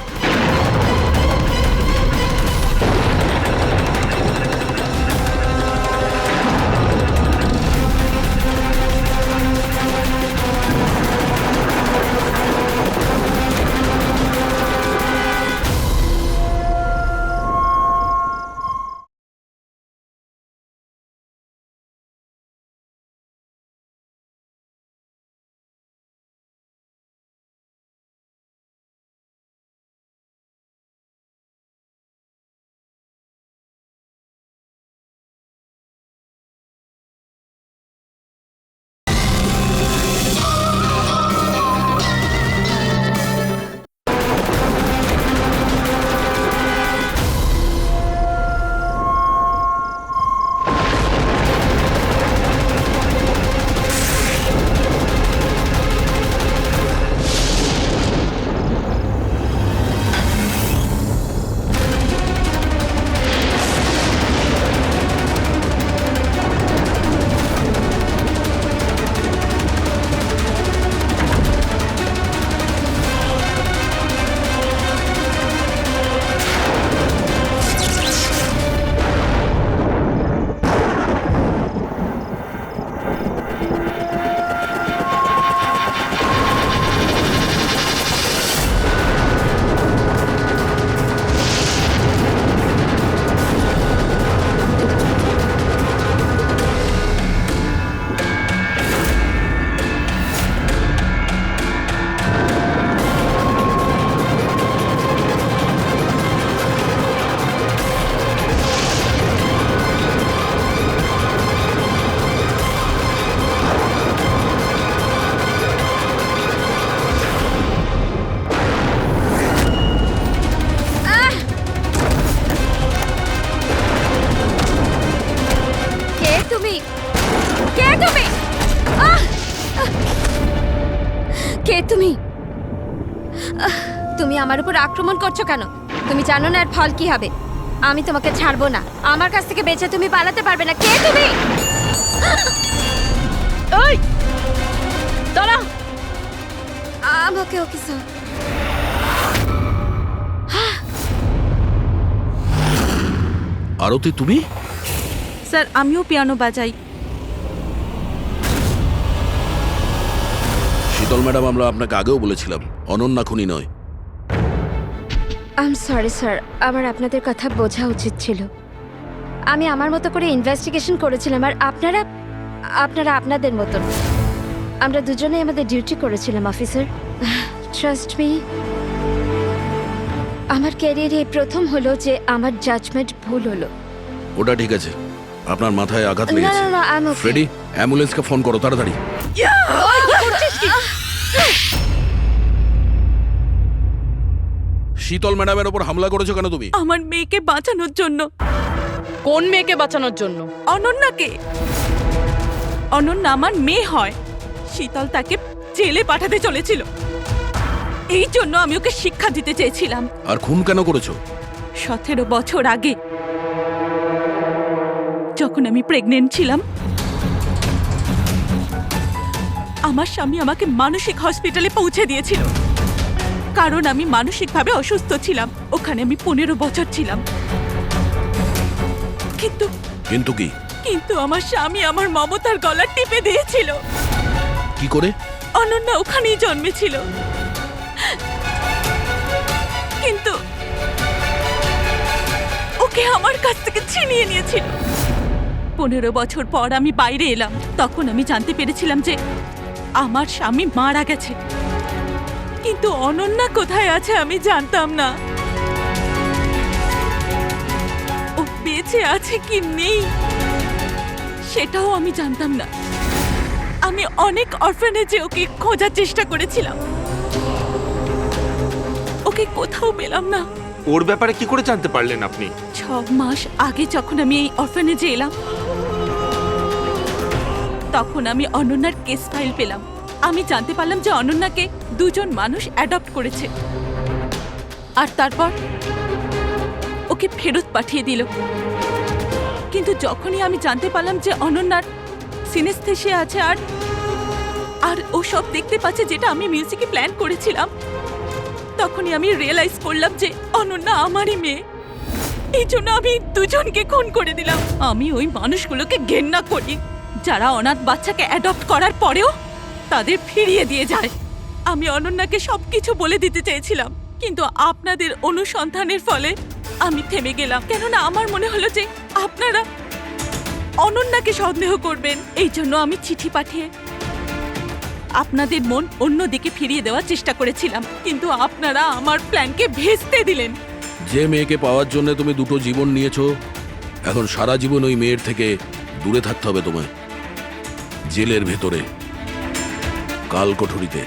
তুমি তুমি আমার উপর আক্রমণ করছো কেন? তুমি জানো না এর ফল কি হবে? আমি তোমাকে ছাড়বো না। আমার কাছ থেকে বেঁচে তুমি পালাতে পারবে না। কে তুমি? এই দাঁড়া, আমাকে ওকে স্যার। আরতি, তুমি? স্যার আমিও পিয়ানো বাজাই। শীতল ম্যাডাম, আমরা আপনাকে আগেও বলেছিলাম অনন্যা খুনি নয়। আই এম সরি স্যার, আমার আপনাদের কথা বোঝা উচিত ছিল। আমি আমার মতো করে ইনভেস্টিগেশন করেছিলাম, আর আপনারা আপনাদের মতন। আমরা দুজনেই আমাদের ডিউটি করেছিলাম অফিসার। ট্রাস্ট মি, আমার ক্যারিয়ারে প্রথম হলো যে আমার জাজমেন্ট ভুল হলো। ওটা ঠিক আছে, আপনার মাথায় আঘাত না, লেগেছে। না, না, I'm okay. ফ্রেডি, অ্যাম্বুলেন্সকে ফোন করো তাড়াতাড়ি। শীতল ম্যাডামের ওপর হামলা করেছো কেন তুমি? আমার মেয়েকে বাঁচানোর জন্য। কোন মেয়েকে বাঁচানোর জন্য? অনন্যাকে। অনন্যা আমার মেয়ে হয়। শীতল তাকে জেলে পাঠাতে চলেছিল, এই জন্য আমি ওকে শিক্ষা দিতে চেয়েছিলাম। আর খুন কেন করেছো? 17 বছর আগে যখন আমি প্রেগনেন্ট ছিলাম, আমার স্বামী আমাকে মানসিক হসপিটালে পৌঁছে দিয়েছিল, কারণ আমি মানসিকভাবে অসুস্থ ছিলাম। ওখানে আমি 15 বছর ছিলাম। কিন্তু কি? কিন্তু আমার স্বামী আমার মমতার গলা টিপে দিয়েছিল। কি করে? অনন্যা ওখানেই জন্মেছিল, কিন্তু ওকে আমার কাছ থেকে ছিনিয়ে নিয়েছিল। 15 বছর পর আমি বাইরে এলাম, তখন আমি জানতে পেরেছিলাম যে আমার স্বামী মারা গেছে, কিন্তু অনন্যা কোথায় আছে আমি জানতাম না। ও বেঁচে আছে কি নেই সেটাও আমি জানতাম না। আমি অনেক অরফানেজে ওকে খোঁজার চেষ্টা করেছিলাম, ওকে কোথাও পেলাম না। ওর ব্যাপারে কি করে জানতে পারলেন আপনি? 6 মাস আগে যখন আমি এই অরফানেজে এলাম, তখন আমি অনন্যার কেস ফাইল পেলাম। আমি জানতে পারলাম যে অনন্যাকে 2 জন মানুষ অ্যাডপ্ট করেছে, আর তারপর ওকে ফেরত পাঠিয়ে দিল। কিন্তু যখনই আমি জানতে পারলাম যে অনন্যার সিনেস্থেসিয়া আছে আর ও সব দেখতে পাচ্ছে যেটা আমি মিউজিকে প্ল্যান করেছিলাম, তখনই আমি রিয়েলাইজ করলাম যে অনন্যা আমারই মেয়ে। এই জন্য আমি 2 জনকে খুন করে দিলাম। আমি ওই মানুষগুলোকে ঘেন্না করি যারা অনাথ বাচ্চাকে অ্যাডপ্ট করার পরেও তাদের ফিরিয়ে দিয়ে যায়। আমি অনন্যাকে সবকিছু বলে দিতে চেয়েছিলাম, কিন্তু আপনাদের অনুসন্ধানের ফলে আমি থেমে গেলাম, কেননা আমার মনে হলো যে আপনারা অনন্যাকে সন্দেহ করবেন। এই জন্য আমি চিঠি পাঠিয়ে আপনাদের মন অন্যদিকে ফিরিয়ে দেওয়ার চেষ্টা করেছিলাম, কিন্তু আপনারা আমার প্ল্যানকে ভেস্তে দিলেন। যে মেয়েকে পাওয়ার জন্য তুমি 2টো জীবন নিয়েছো, এখন সারা জীবন ওই মেয়ের থেকে দূরে থাকতে হবে তোমায়, জেলের ভেতরে, কাল কোঠরিতে।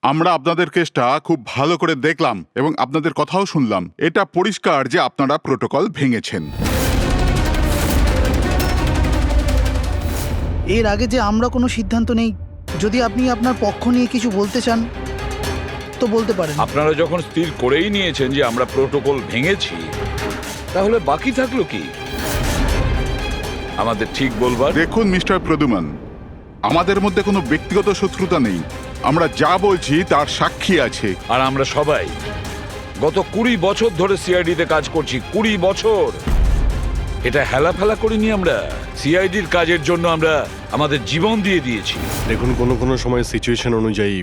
আমরা আপনাদের কেসটা খুব ভালো করে দেখলাম এবং আপনাদের কথাও শুনলাম। এটা পরিষ্কার যে আপনারা প্রোটোকল ভেঙেছেন। এর আগে যে আমরা কোনো সিদ্ধান্ত নেই, যদি আপনি আপনার পক্ষ নিয়ে কিছু বলতে চান তো বলতে পারেন। আপনারা যখন স্থির করেই নিয়েছেন যে আমরা প্রোটোকল ভেঙেছি, তাহলে বাকি থাকলো কি আমাদের ঠিক বলবার? দেখুন মিস্টার প্রদুমান, আমাদের মধ্যে কোনো ব্যক্তিগত শত্রুতা নেই। আমরা যা বলছি তার সাক্ষী আছে। আর আমরা সবাই গত 20 বছর ধরে সিআইডিতে কাজ করছি। 20 বছর। এটা হেলা ফেলা করিনি আমরা। সিআইডির কাজের জন্য আমরা আমাদের জীবন দিয়ে দিয়েছি। দেখুন, কোনো সময় সিচুয়েশন অনুযায়ী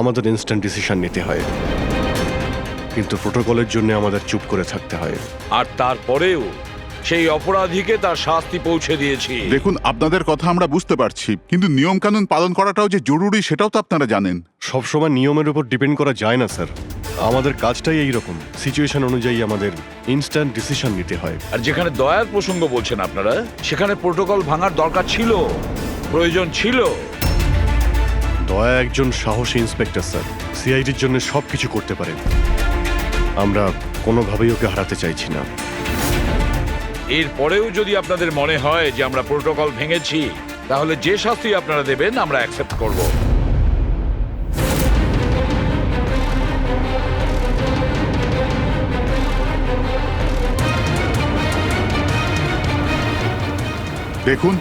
আমাদের ইনস্ট্যান্ট ডিসিশন নিতে হয়, কিন্তু প্রোটোকলের জন্য আমাদের চুপ করে থাকতে হয়। আর তারপরেও সেই অপরাধীকে তার শাস্তি পৌঁছে দিয়েছি। দেখুন, আপনাদের কথা আমরা বুঝতে পারছি, কিন্তু নিয়ম কানুন পালন করাটাও যে জরুরি সেটাও তো আপনারা জানেন। সবসময় নিয়মের উপর ডিপেন্ড করা যায় না স্যার। আমাদের কাজটাই এই রকম, সিচুয়েশন অনুযায়ী আমাদের ইনস্ট্যান্ট ডিসিশন নিতে হয়। আর যেখানে দয়ার প্রসঙ্গ বলছেন আপনারা, সেখানে প্রোটোকল ভাঙার দরকার ছিল, প্রয়োজন ছিল। দয়া একজন সাহসী ইন্সপেক্টর স্যার, সিআইডির জন্য সবকিছু করতে পারেন। আমরা কোনোভাবেই ওকে হারাতে চাইছি না। এরপরেও যদি আপনাদের মনে হয় যে আমরা প্রোটোকল ভেঙেছি, তাহলে যে শাস্তি আপনারা দেবেন আমরা অ্যাকসেপ্ট করব। দেখুন,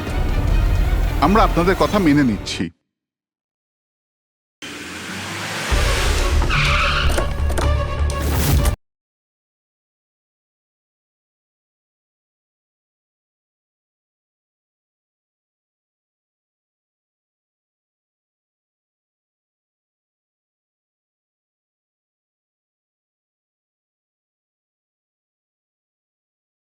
আমরা আপনাদের কথা মেনে নিচ্ছি,